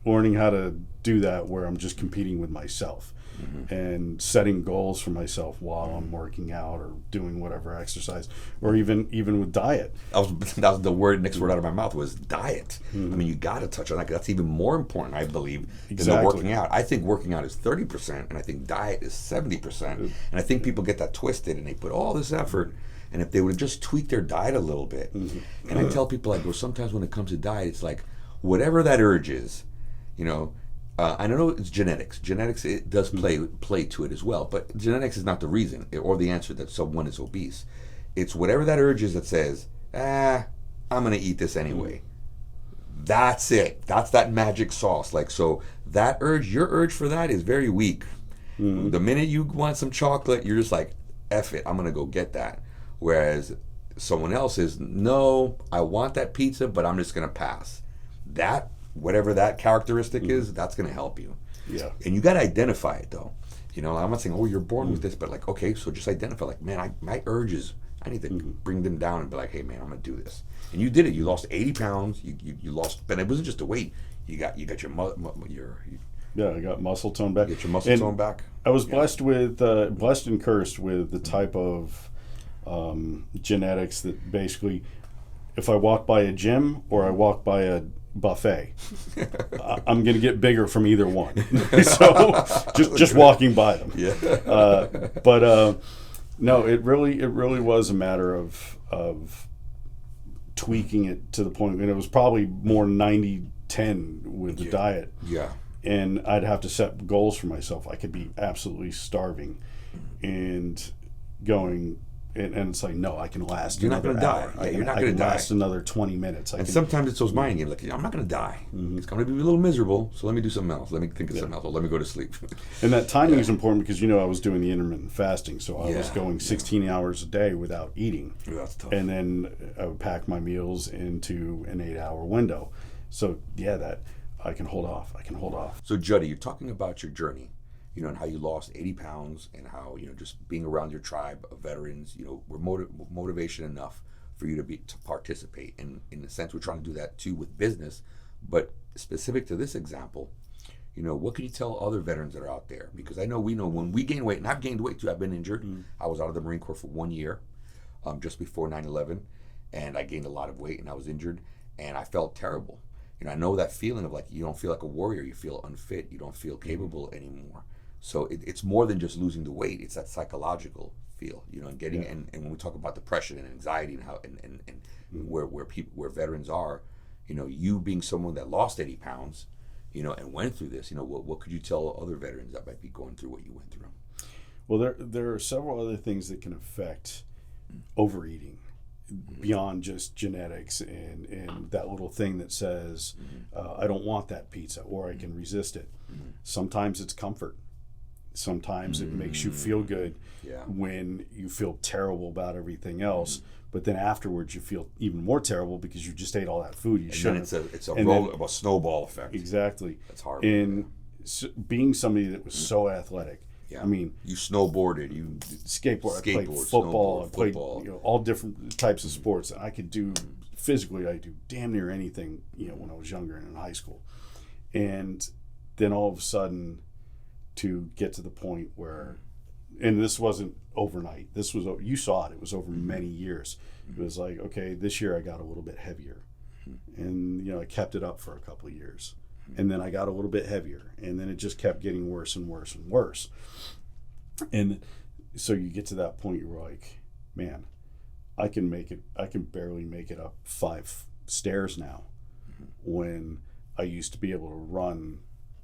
learning how to do that where I'm just competing with myself and setting goals for myself while I'm working out or doing whatever exercise, or even with diet. That was the next word out of my mouth was diet. I mean, you got to touch on that because that's even more important, I believe, than the working out. I think working out is 30%, and I think diet is 70%. And I think people get that twisted, and they put all this effort. And if they would just tweak their diet a little bit, and I tell people, I go, sometimes when it comes to diet, it's like whatever that urge is. I don't know, it's genetics. Genetics, it does play to it as well, but genetics is not the reason or the answer that someone is obese. It's whatever that urge is that says, I'm going to eat this anyway. That's it. That's that magic sauce. So that urge, your urge for that is very weak. Mm-hmm. The minute you want some chocolate, you're just like, F it, I'm going to go get that. Whereas someone else is, no, I want that pizza, but I'm just going to pass. Whatever that characteristic is, that's going to help you. Yeah. And you got to identify it, though. I'm not saying, you're born with this, but okay, so just identify, man, my urges, I need to bring them down and be like, hey, man, I'm going to do this. And you did it. You lost 80 pounds. You lost, but it wasn't just a weight. You got your I got muscle tone back. Get your muscle tone back. I was blessed and cursed with the type of genetics that basically, if I walk by a gym or I walk by a buffet, I'm going to get bigger from either one. So just walking by them. Yeah. But no, it really was a matter of tweaking it to the point, and it was probably more 90-10 with the diet. Yeah. And I'd have to set goals for myself. I could be absolutely starving and going. And it's like, no, I can last. You're not going to die. You're not going to die. Last another 20 minutes. Sometimes it's those mind games. Like, I'm not going to die. It's going to be a little miserable. So let me do something else. Let me think of something else. Or let me go to sleep. And that timing is important because I was doing the intermittent fasting, so I was going 16 hours a day without eating. Yeah, that's tough. And then I would pack my meals into an 8-hour window. So that I can hold off. So Juddy, you're talking about your journey. And how you lost 80 pounds and how, just being around your tribe of veterans, were motivation enough for you to participate. And in a sense, we're trying to do that too with business. But specific to this example, what can you tell other veterans that are out there? Because I know we know when we gain weight, and I've gained weight too. I've been injured. I was out of the Marine Corps for 1 year, just before 9/11, and I gained a lot of weight and I was injured, and I felt terrible. I know that feeling of like you don't feel like a warrior, you feel unfit, you don't feel capable anymore. So it's more than just losing the weight; it's that psychological feel, and getting and when we talk about depression and anxiety and how and where veterans are, you being someone that lost 80 pounds. And went through this, what could you tell other veterans that might be going through what you went through? Well, there are several other things that can affect overeating beyond just genetics and that little thing that says, I don't want that pizza or I can resist it. Sometimes it's comfort. Sometimes it makes you feel good when you feel terrible about everything else. But then afterwards you feel even more terrible because you just ate all that food you shouldn't. It's a snowball effect. Exactly. That's hard. And being somebody that was so athletic, I mean, you snowboarded, you skateboard, I played football, I played all different types of sports. I could do physically, I do damn near anything, when I was younger and in high school. And then all of a sudden to get to the point where, and this wasn't overnight. This was, you saw it. It was over many years. It was like, okay, this year I got a little bit heavier, and I kept it up for a couple of years, and then I got a little bit heavier, and then it just kept getting worse and worse and worse. And so you get to that point, you're like, man, I can make it. I can barely make it up 5 stairs now, when I used to be able to run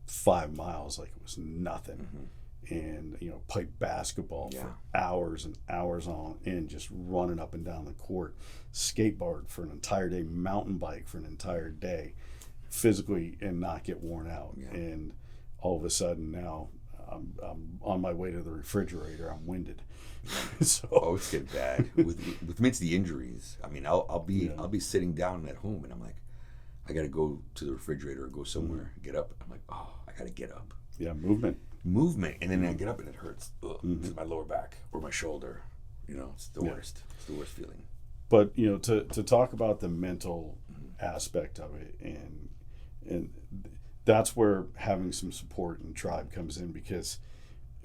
5 miles like it was nothing. And play basketball for hours and hours on end, just running up and down the court, skateboard for an entire day, mountain bike for an entire day, physically, and not get worn out. And all of a sudden now I'm on my way to the refrigerator. I'm winded. So it's getting bad with me. It's the injuries. I mean, I'll be sitting down at home and I'm like, I got to go to the refrigerator or go somewhere, get up. I'm like, oh, I got to get up. Movement, and then I get up and it hurts. To my lower back or my shoulder. It's the worst. It's the worst feeling. But to talk about the mental aspect of it, and that's where having some support and tribe comes in, because,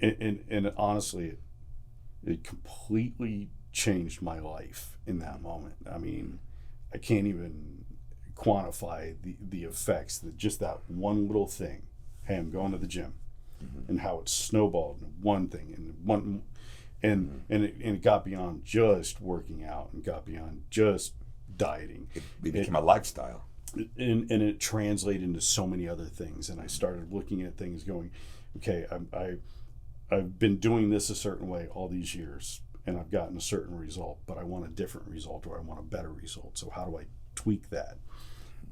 and honestly, it completely changed my life in that moment. I mean, I can't even quantify the effects that just that one little thing. Hey, I'm going to the gym. And how it snowballed in one thing and it got beyond just working out and got beyond just dieting. It became a lifestyle. And it translated into so many other things. And I started looking at things going, okay, I've been doing this a certain way all these years and I've gotten a certain result, but I want a different result or I want a better result. So how do I tweak that?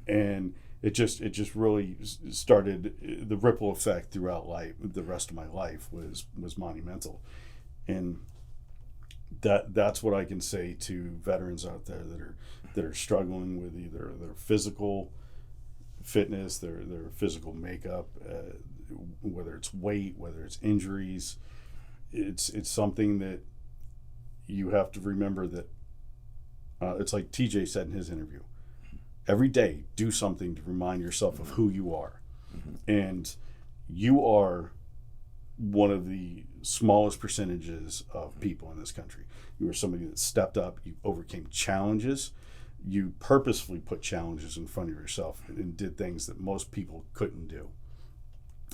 And it just really started, the ripple effect throughout life. The rest of my life was monumental, and that's what I can say to veterans out there that are struggling with either their physical fitness, their physical makeup, whether it's weight, whether it's injuries. It's something that you have to remember that it's like TJ said in his interview. Every day, do something to remind yourself of who you are. And you are one of the smallest percentages of people in this country. You are somebody that stepped up, you overcame challenges, you purposefully put challenges in front of yourself and did things that most people couldn't do.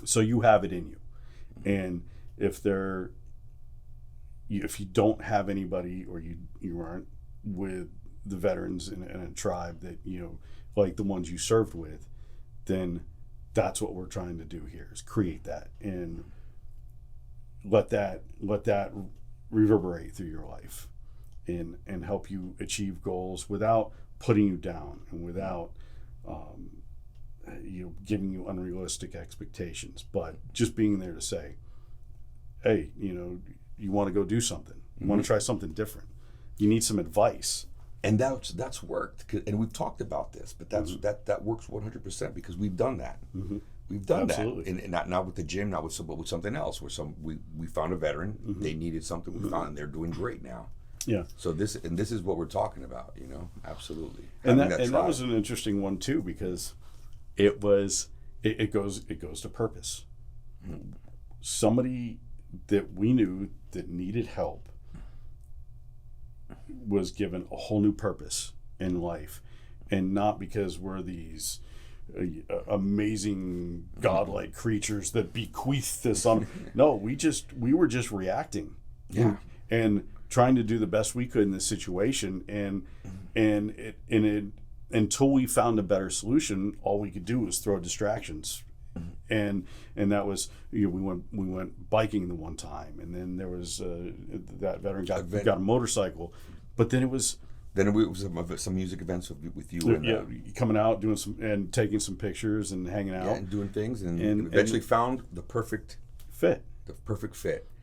So you have it in you. And if you don't have anybody, or you aren't with the veterans in a tribe that, like the ones you served with, then that's what we're trying to do here, is create that and let that reverberate through your life and help you achieve goals without putting you down and without giving you unrealistic expectations, but just being there to say, hey, you want to go do something, you want to try something different, you need some advice. And that's worked, and we've talked about this, but that works 100% because we've done that. We've done Absolutely. that, and not with the gym, but with something else. Where we found a veteran, they needed something, we found, and they're doing great now. Yeah. So this is what we're talking about, absolutely. And Having that was an interesting one too, because it goes to purpose. Somebody that we knew that needed help was given a whole new purpose in life, and not because we're these amazing godlike creatures that bequeath this on. No, we were just reacting, and trying to do the best we could in this situation, and until we found a better solution, all we could do was throw distractions. And that was, we went biking the one time, and then there was that veteran got a motorcycle, but then it was some music events with you, and coming out, doing some and taking some pictures and hanging out, and doing things, and eventually found the perfect fit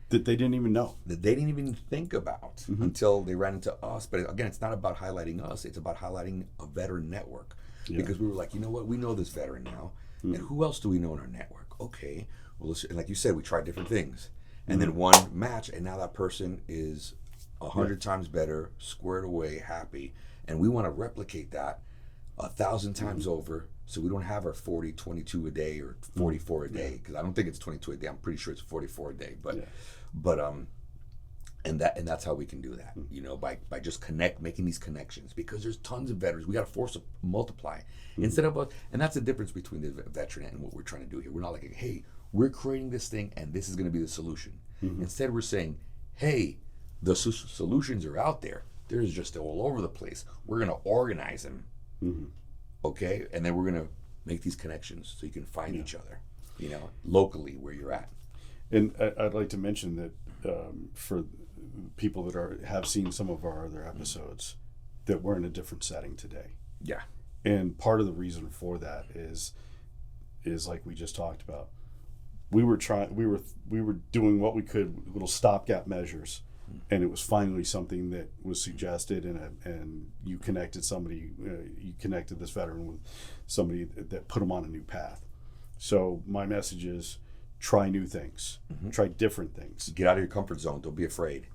that they didn't even know, that they didn't even think about until they ran into us. But again, it's not about highlighting us; it's about highlighting a veteran network, because we were like, you know what, we know this veteran now. And who else do we know in our network? Okay, well, and like you said, we tried different things, and then one match, and now that person is 100 times better, squared away, happy, and we want to replicate that 1,000 times over, so we don't have our 40, 22 a day or 44 a day, because I don't think it's 22 a day. I'm pretty sure it's 44 a day, but and that's how we can do that, by just making these connections, because there's tons of veterans. We got to force a multiply instead of and that's the difference between the VETRENET and what we're trying to do here. We're not like, hey, we're creating this thing and this is going to be the solution. Instead, we're saying, hey, the solutions are out there. They're just all over the place. We're going to organize them, okay, and then we're going to make these connections so you can find each other, locally where you're at. And I'd like to mention that for people that have seen some of our other episodes, that we're in a different setting today. Yeah. And part of the reason for that is like we just talked about. We were doing what we could, little stopgap measures, and it was finally something that was suggested, and you connected this veteran with somebody that put him on a new path. So my message is, try new things, try different things. Get out of your comfort zone. Don't be afraid.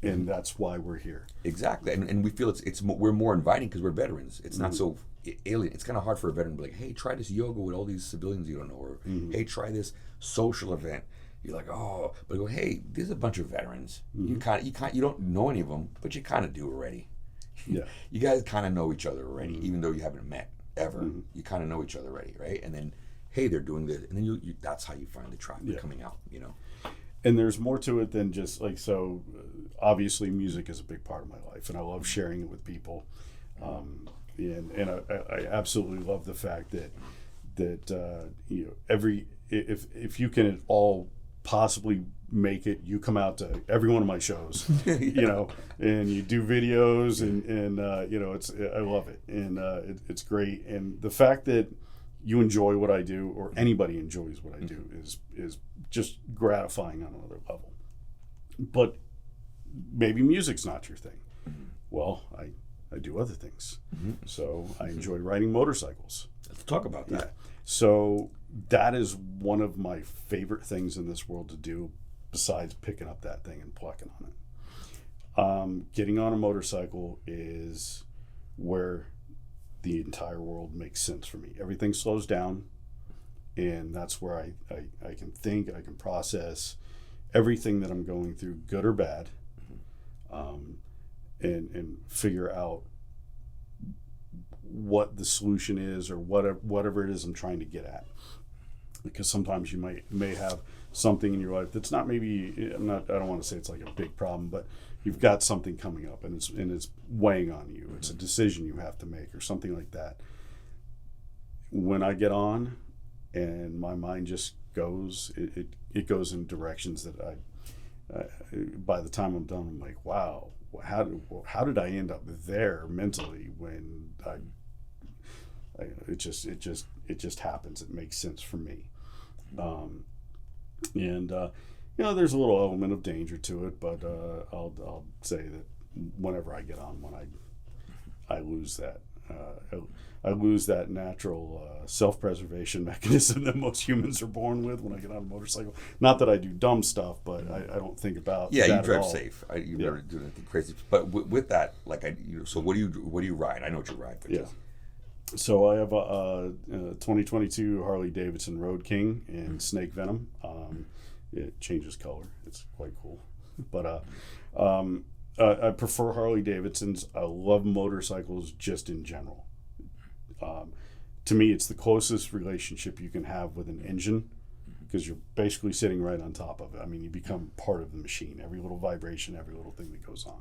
And that's why we're here. Exactly, and we feel we're more inviting because we're veterans. It's not so alien. It's kind of hard for a veteran to be like, hey, try this yoga with all these civilians you don't know, or hey, try this social event. You're like, oh, but I go, hey, there's a bunch of veterans. You don't know any of them, but you kind of do already. Yeah, you guys kind of know each other already, even though you haven't met ever. You kind of know each other already, right? And then, hey, they're doing this, and then you that's how you find the tribe coming out, And there's more to it than just like, so obviously music is a big part of my life, and I love sharing it with people. And I absolutely love the fact that if you can at all possibly make it, you come out to every one of my shows, and you do videos, and I love it, and it's great. And the fact that you enjoy what I do, or anybody enjoys what I do, is just gratifying on another level. But maybe music's not your thing. Well, I do other things. So I enjoy riding motorcycles. Let's talk about that. Yeah. So that is one of my favorite things in this world to do, besides picking up that thing and plucking on it. Getting on a motorcycle is where the entire world makes sense for me. Everything slows down, and that's where I can think, I can process everything that I'm going through, good or bad, and figure out what the solution is, or whatever it is I'm trying to get at. Because sometimes you may have something in your life that's not, maybe I don't want to say it's like a big problem, but you've got something coming up and it's weighing on you. It's a decision you have to make, or something like that. When I get on and my mind just goes, it goes in directions that by the time I'm done, I'm like, wow, how did I end up there mentally when it just happens. It makes sense for me. There's a little element of danger to it, but I'll say that whenever I get on one, I lose that I lose that natural self-preservation mechanism that most humans are born with when I get on a motorcycle. Not that I do dumb stuff, but I don't think about that you drive at all. safe. You never do anything crazy. But with that, like, so what do you ride? I know what you ride. But Yeah. So I have a 2022 Harley Davidson Road King in Snake Venom. It changes color. It's quite cool. But I prefer Harley Davidsons. I love motorcycles just in general. To me, it's the closest relationship you can have with an engine, because you're basically sitting right on top of it. I mean, you become part of the machine. Every little vibration, every little thing that goes on.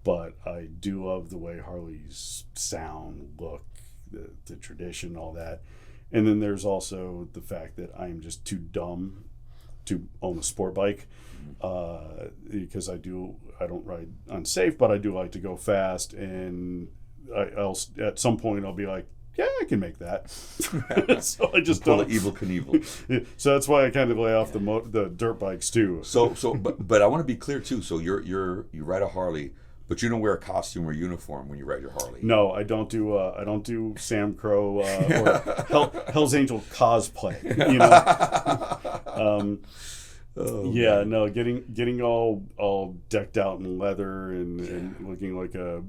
But I do love the way Harleys sound, look, the tradition, all that. And then there's also the fact that I am just too dumb to own a sport bike, because I don't ride unsafe, but I do like to go fast, and I'll at some point I'll be like, yeah, I can make that. So I just pull don't. the Evil Knievel. So that's why I kind of lay off the dirt bikes too. But I want to be clear too. So you ride a Harley, but you don't wear a costume or uniform when you ride your Harley. No, I don't do Sam Crow or Hell's Angel cosplay. You know. No, getting all decked out in leather and looking like a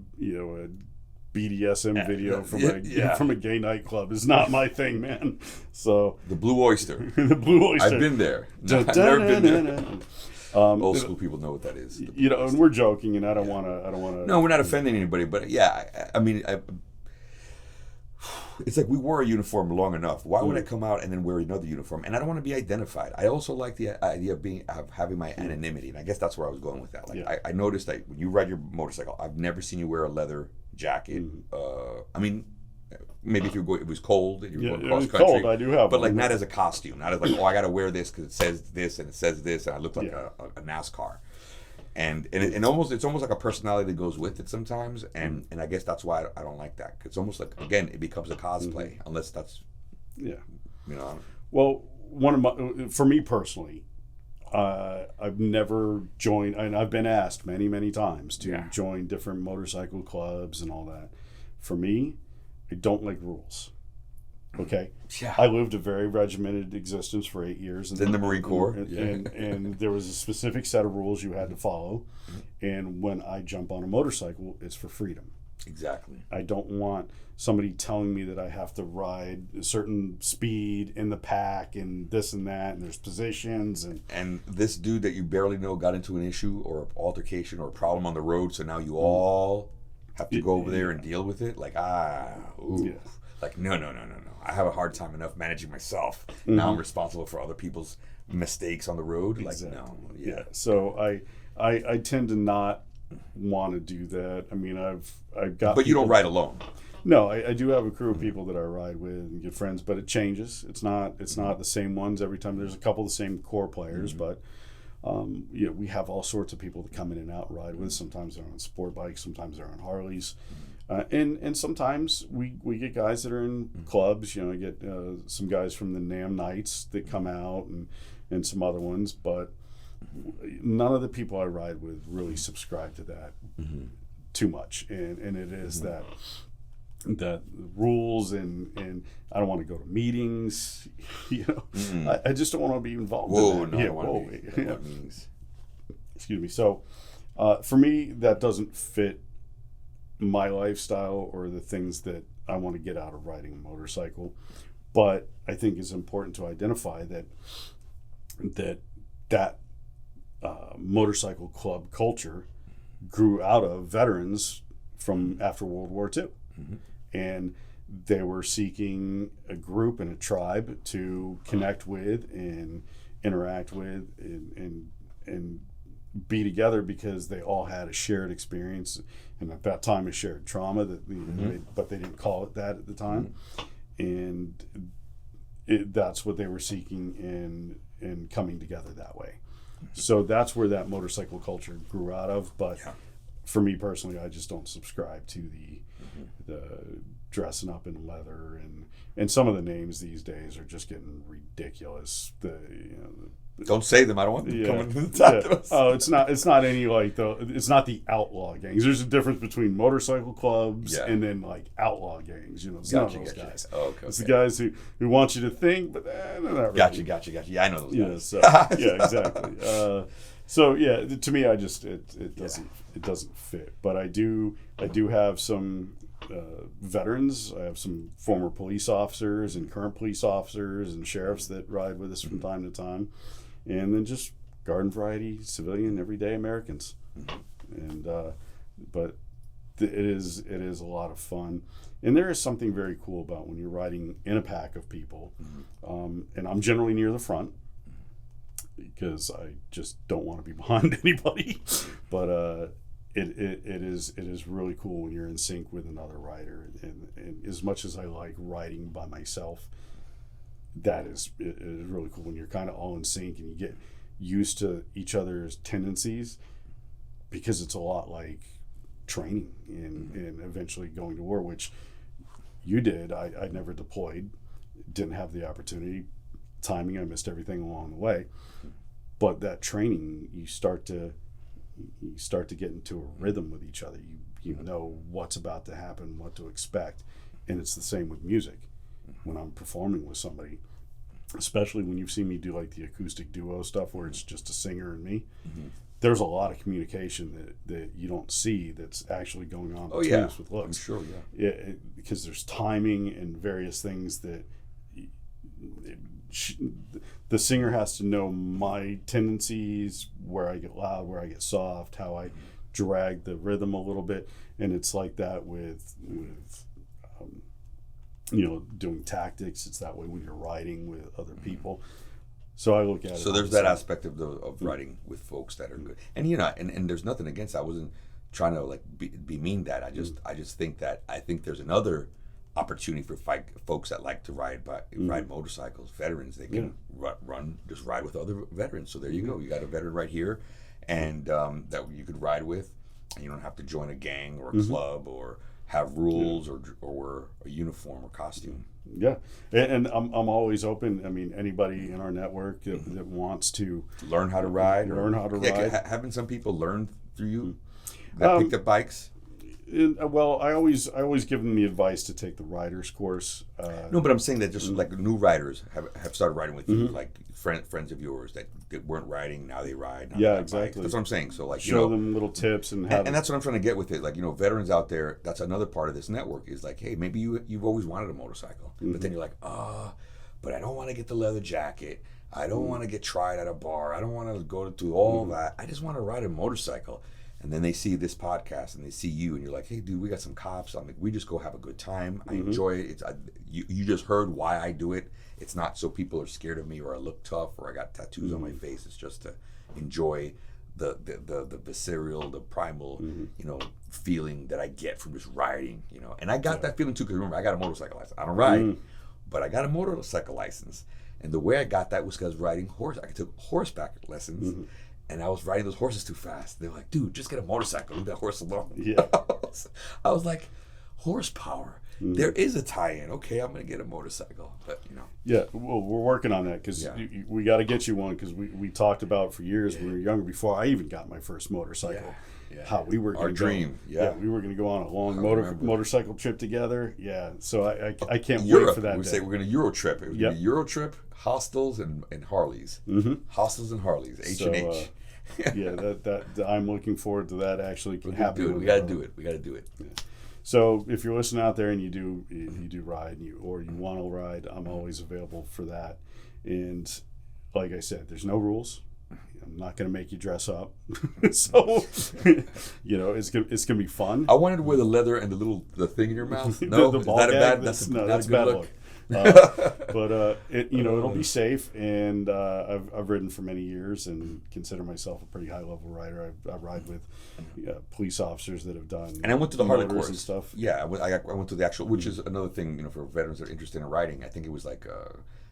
BDSM video from a gay nightclub is not my thing, man. So The Blue Oyster. the Blue Oyster. I've been there. I've never been there. Old school people know what that is. And we're joking, and I don't want to. No, we're not offending anybody, but yeah, I mean, it's like we wore a uniform long enough. Why would I come out and then wear another uniform? And I don't want to be identified. I also like the idea of having my anonymity, and I guess that's where I was going with that. Like, I noticed that when you ride your motorcycle, I've never seen you wear a leather jacket. I mean, maybe if it was cold and you were going cross country. Cold, I do have but one. like not as a costume, not as like, I got to wear this because it says this and it says this, and I look like a NASCAR. And it's almost like a personality that goes with it sometimes, and I guess that's why I don't like that. It's almost like, again, it becomes a cosplay, unless that's Well, for me personally, I've never joined, and I've been asked many times to join different motorcycle clubs and all that. For me, I don't like rules. Okay. Yeah. I lived a very regimented existence for 8 years in the Marine Corps, and there was a specific set of rules you had to follow. And when I jump on a motorcycle, it's for freedom. Exactly. I don't want somebody telling me that I have to ride a certain speed in the pack and this and that, and there's positions and this dude that you barely know got into an issue or an altercation or a problem on the road, so now you all have to go over there and deal with it. Like like no. I have a hard time enough managing myself. Now I'm responsible for other people's mistakes on the road. Exactly. Like no, So I tend to not want to do that. I mean, I've got. But you don't ride alone. No, I do have a crew of people that I ride with and get friends, but it changes. It's not the same ones every time. There's a couple of the same core players, but we have all sorts of people that come in and out ride with. Sometimes they're on sport bikes, sometimes they're on Harleys, and sometimes we get guys that are in clubs. I get some guys from the NAMM Knights that come out and some other ones, but none of the people I ride with really subscribe to that too much, and it is that rules and I don't want to go to meetings. I just don't want to be involved in that. I don't want to be meetings. Excuse me. So for me, that doesn't fit my lifestyle or the things that I want to get out of riding a motorcycle. But I think it's important to identify that motorcycle club culture grew out of veterans from after World War II. And they were seeking a group and a tribe to connect with and interact with and be together, because they all had a shared experience, and at that time a shared trauma but they didn't call it that at the time. And that's what they were seeking in coming together that way. So that's where that motorcycle culture grew out of. But for me personally, I just don't subscribe to the dressing up in leather, and some of the names these days are just getting ridiculous. Don't say them. I don't want them coming to the top of us. Oh, it's not any it's not the outlaw gangs. There's a difference between motorcycle clubs and then like outlaw gangs. It's not those guys. Oh, okay. It's the guys who want you to think, but they're not really. Gotcha. Yeah, I know those guys. So, yeah, exactly. So yeah, to me, it doesn't fit. But I do have some veterans. I have some former police officers and current police officers and sheriffs that ride with us from time to time, and then just garden variety civilian everyday Americans. And but it is a lot of fun, and there is something very cool about when you're riding in a pack of people. And I'm generally near the front, because I just don't want to be behind anybody. But it is really cool when you're in sync with another rider. And as much as I like riding by myself, it is really cool when you're kind of all in sync and you get used to each other's tendencies, because it's a lot like training and eventually going to war, which you did. I never deployed, didn't have the opportunity. Timing, I missed everything along the way, but that training, you start to get into a rhythm with each other. You know what's about to happen, what to expect. And it's the same with music. When I'm performing with somebody, especially when you've seen me do like the acoustic duo stuff where it's just a singer and me, there's a lot of communication that you don't see that's actually going on between us with looks. I'm sure, because there's timing and various things that the singer has to know my tendencies, where I get loud, where I get soft, how I drag the rhythm a little bit. And it's like that with doing tactics. It's that way when you're riding with other people. So I look at it. So there's that aspect of riding with folks that are good, and and there's nothing against. I wasn't trying to like be mean. That I just think there's another opportunity for folks that like to ride motorcycles, veterans. They can ride with other veterans. So there you go. You got a veteran right here, and that you could ride with, and you don't have to join a gang or a club or have rules or wear a uniform or costume. Yeah, and I'm always open. I mean, anybody in our network that wants to learn how to ride, having some people learn through you that picked up bikes. Well, I always give them the advice to take the rider's course. No, but I'm saying that just like new riders have started riding with you, like friends of yours that weren't riding, now they ride. Yeah, exactly. That's what I'm saying. So like, show them little tips and that's what I'm trying to get with it. Like, veterans out there. That's another part of this network is like, hey, maybe you've always wanted a motorcycle, but then you're like, but I don't want to get the leather jacket. I don't want to get tried at a bar. I don't want to go through all that. I just want to ride a motorcycle. And then they see this podcast and they see you and you're like, hey, dude, we got some cops. I'm like, we just go have a good time. I enjoy it. You just heard why I do it. It's not so people are scared of me or I look tough or I got tattoos on my face. It's just to enjoy the visceral, the primal, feeling that I get from just riding, And I got that feeling too, because remember, I got a motorcycle license. I don't ride, but I got a motorcycle license. And the way I got that was because I was riding horse. I took horseback lessons. And I was riding those horses too fast. They're like, dude, just get a motorcycle. Leave that horse alone. Yeah. I was like, horsepower. There is a tie-in. Okay, I'm going to get a motorcycle. But, Yeah, well, we're working on that because we got to get you one because we talked about for years when we were younger, before I even got my first motorcycle, how we were going to Our dream. We were going to go on a long motorcycle trip together. Yeah, so I can't wait for that. We say we're going to Euro trip. It was going to be Euro trip, hostels, and Harleys. Hostels and Harleys, H&H. That I'm looking forward to that actually happening. We got to do it. We got to do it. Yeah. So if you're listening out there and you do ride or you want to ride, I'm always available for that. And like I said, there's no rules. I'm not going to make you dress up. So, it's gonna be fun. I wanted to wear the leather and the thing in your mouth. No, the ball gag. That's a bad look. But it'll be safe, and I've ridden for many years and consider myself a pretty high level rider. I ride with police officers that have done, and I went to the Harley course and stuff. Yeah, I went to the actual, which is another thing, for veterans that are interested in riding. I think it was like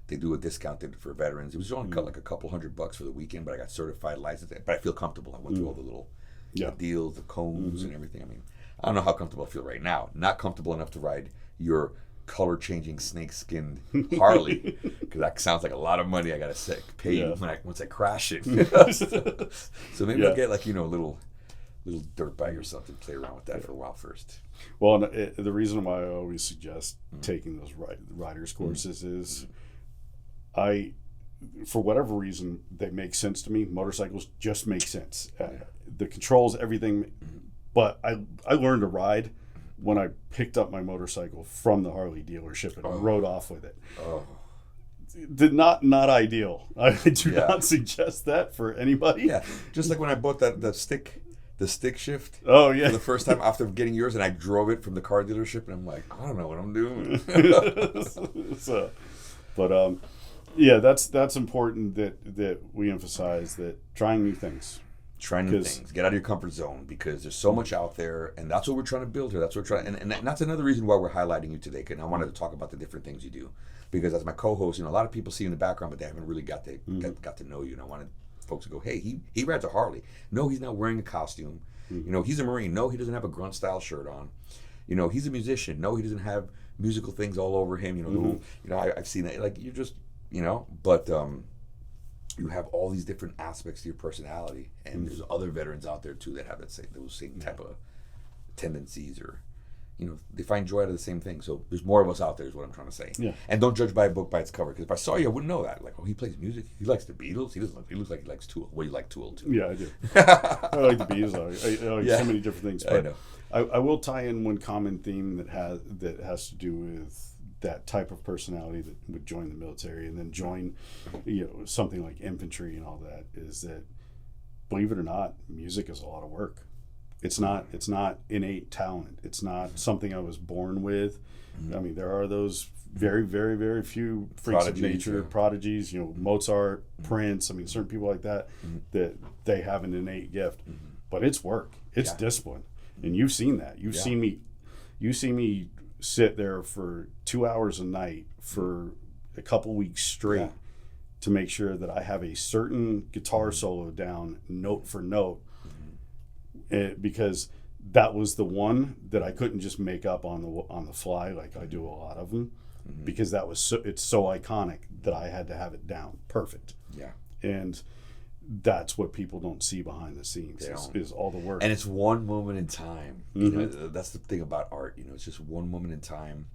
they do a discount for veterans. It was only like a couple $100 for the weekend, but I got certified license. But I feel comfortable. I went through all the little the deals, the combs, and everything. I mean, I don't know how comfortable I feel right now. Not comfortable enough to ride your color-changing snake-skinned Harley, because that sounds like a lot of money I gotta pay once I crash it. So maybe I'll get like a little dirt bike or something, play around with that for a while first. Well, the reason why I always suggest taking those riders courses is for whatever reason, they make sense to me. Motorcycles just make sense. The controls, everything. But I learned to ride when I picked up my motorcycle from the Harley dealership and rode off with it. Not ideal. I do not suggest that for anybody. Yeah, just like when I bought the stick shift. Oh yeah, for the first time after getting yours, and I drove it from the car dealership, and I'm like, I don't know what I'm doing. That's important that we emphasize that trying new things. Try new things. Get out of your comfort zone, because there's so much out there, and that's what we're trying to build here. That's what we're trying, and that's another reason why we're highlighting you today. Because I wanted to talk about the different things you do, because as my co-host, a lot of people see you in the background, but they haven't really got to know you. And I wanted folks to go, hey, he rides a Harley. No, he's not wearing a costume. He's a Marine. No, he doesn't have a grunt style shirt on. He's a musician. No, he doesn't have musical things all over him. I've seen that. Like, you're just, but. You have all these different aspects to your personality, and there's other veterans out there too that have those same type of tendencies, or they find joy out of the same thing. So there's more of us out there, is what I'm trying to say. Yeah. And don't judge by a book by its cover, because if I saw you, I wouldn't know that. Like, he plays music. He likes the Beatles. He looks like he likes Tool. Well, you like Tool too. Yeah, I do. I like the Beatles. I like so many different things. But I know. I will tie in one common theme that has to do with that type of personality that would join the military and then join something like infantry and all that, is that, believe it or not, music is a lot of work. It's not innate talent. It's not something I was born with. I mean, there are those very, very, very few freaks of nature, prodigies, Mozart, Prince. I mean, certain people like that, that they have an innate gift, but it's work. It's discipline. And you've seen that. You've seen me sit there for 2 hours a night for a couple weeks straight to make sure that I have a certain guitar solo down note for note, because that was the one that I couldn't just make up on the fly like I do a lot of them, because it's so iconic that I had to have it down perfect. Yeah. And that's what people don't see behind the scenes is all the work. And it's one moment in time. That's the thing about art. It's just one moment in time.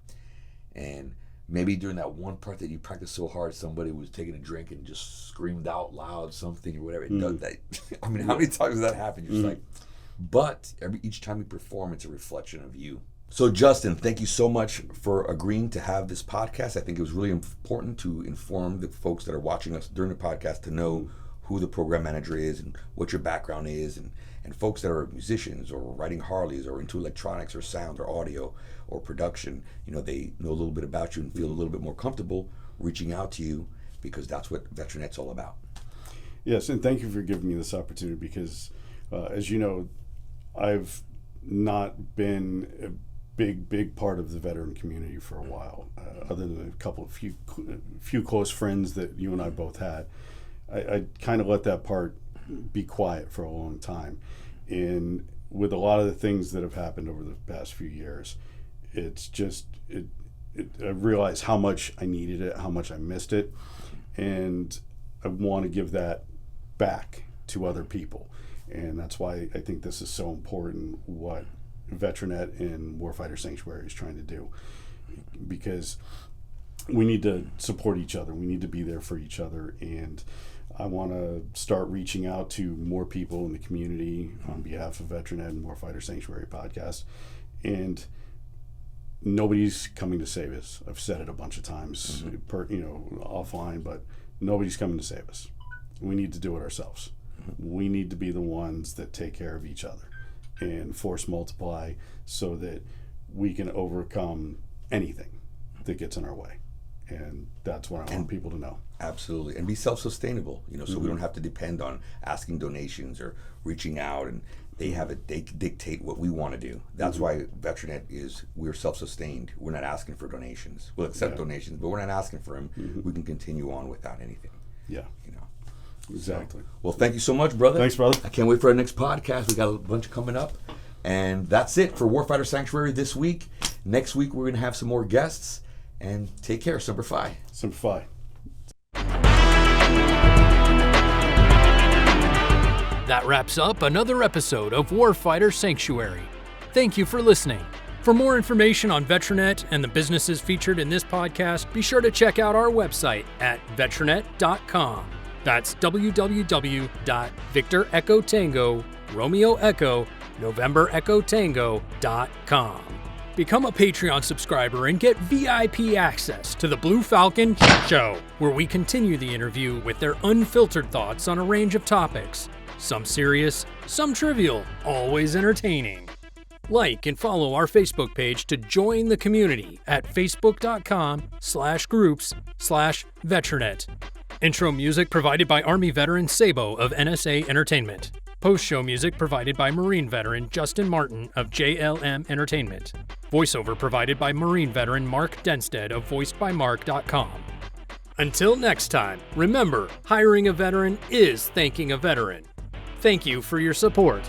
And maybe during that one part that you practiced so hard, somebody was taking a drink and just screamed out loud something or whatever. It does that. I mean, how many times does that happen? You're just like, but each time you perform, it's a reflection of you. So Justin, thank you so much for agreeing to have this podcast. I think it was really important to inform the folks that are watching us during the podcast to know who the program manager is and what your background is, and folks that are musicians or riding Harleys or into electronics or sound or audio or production, they know a little bit about you and feel a little bit more comfortable reaching out to you, because that's what VETRENET's all about. Yes, and thank you for giving me this opportunity, because as you know, I've not been a big part of the veteran community for a while, other than a few close friends that you and I both had. I kind of let that part be quiet for a long time. And with a lot of the things that have happened over the past few years, it's just, I realized how much I needed it, how much I missed it. And I want to give that back to other people. And that's why I think this is so important, what VETRENET and Warfighter Sanctuary is trying to do. Because we need to support each other. We need to be there for each other. And I want to start reaching out to more people in the community on behalf of VETRENET and Warfighter Sanctuary podcast. And nobody's coming to save us. I've said it a bunch of times, offline, but nobody's coming to save us. We need to do it ourselves. We need to be the ones that take care of each other and force multiply, so that we can overcome anything that gets in our way. And that's what I want people to know. Absolutely. And be self-sustainable, so we don't have to depend on asking donations or reaching out, and they dictate what we want to do. That's why VETRENET we're self-sustained. We're not asking for donations. We'll accept donations, but we're not asking for them. We can continue on without anything. Yeah. Exactly. Well, thank you so much, brother. Thanks, brother. I can't wait for our next podcast. We got a bunch coming up. And that's it for Warfighter Sanctuary this week. Next week, we're going to have some more guests. And take care. Semper Fi. Semper Fi. That wraps up another episode of Warfighter Sanctuary. Thank you for listening. For more information on VETRENET and the businesses featured in this podcast, be sure to check out our website at VETRENET.com. That's www.Victor Echo Tango, Romeo Echo, November Echo Tango.com. Become a Patreon subscriber and get VIP access to the Blue Falcon Show, where we continue the interview with their unfiltered thoughts on a range of topics. Some serious, some trivial, always entertaining. Like and follow our Facebook page to join the community at facebook.com/groups/VETRENET. Intro music provided by Army veteran Sabo of NSA Entertainment. Post-show music provided by Marine veteran Justin Martin of JLM Entertainment. Voiceover provided by Marine veteran Mark Denstead of voicedbymark.com. Until next time, remember, hiring a veteran is thanking a veteran. Thank you for your support.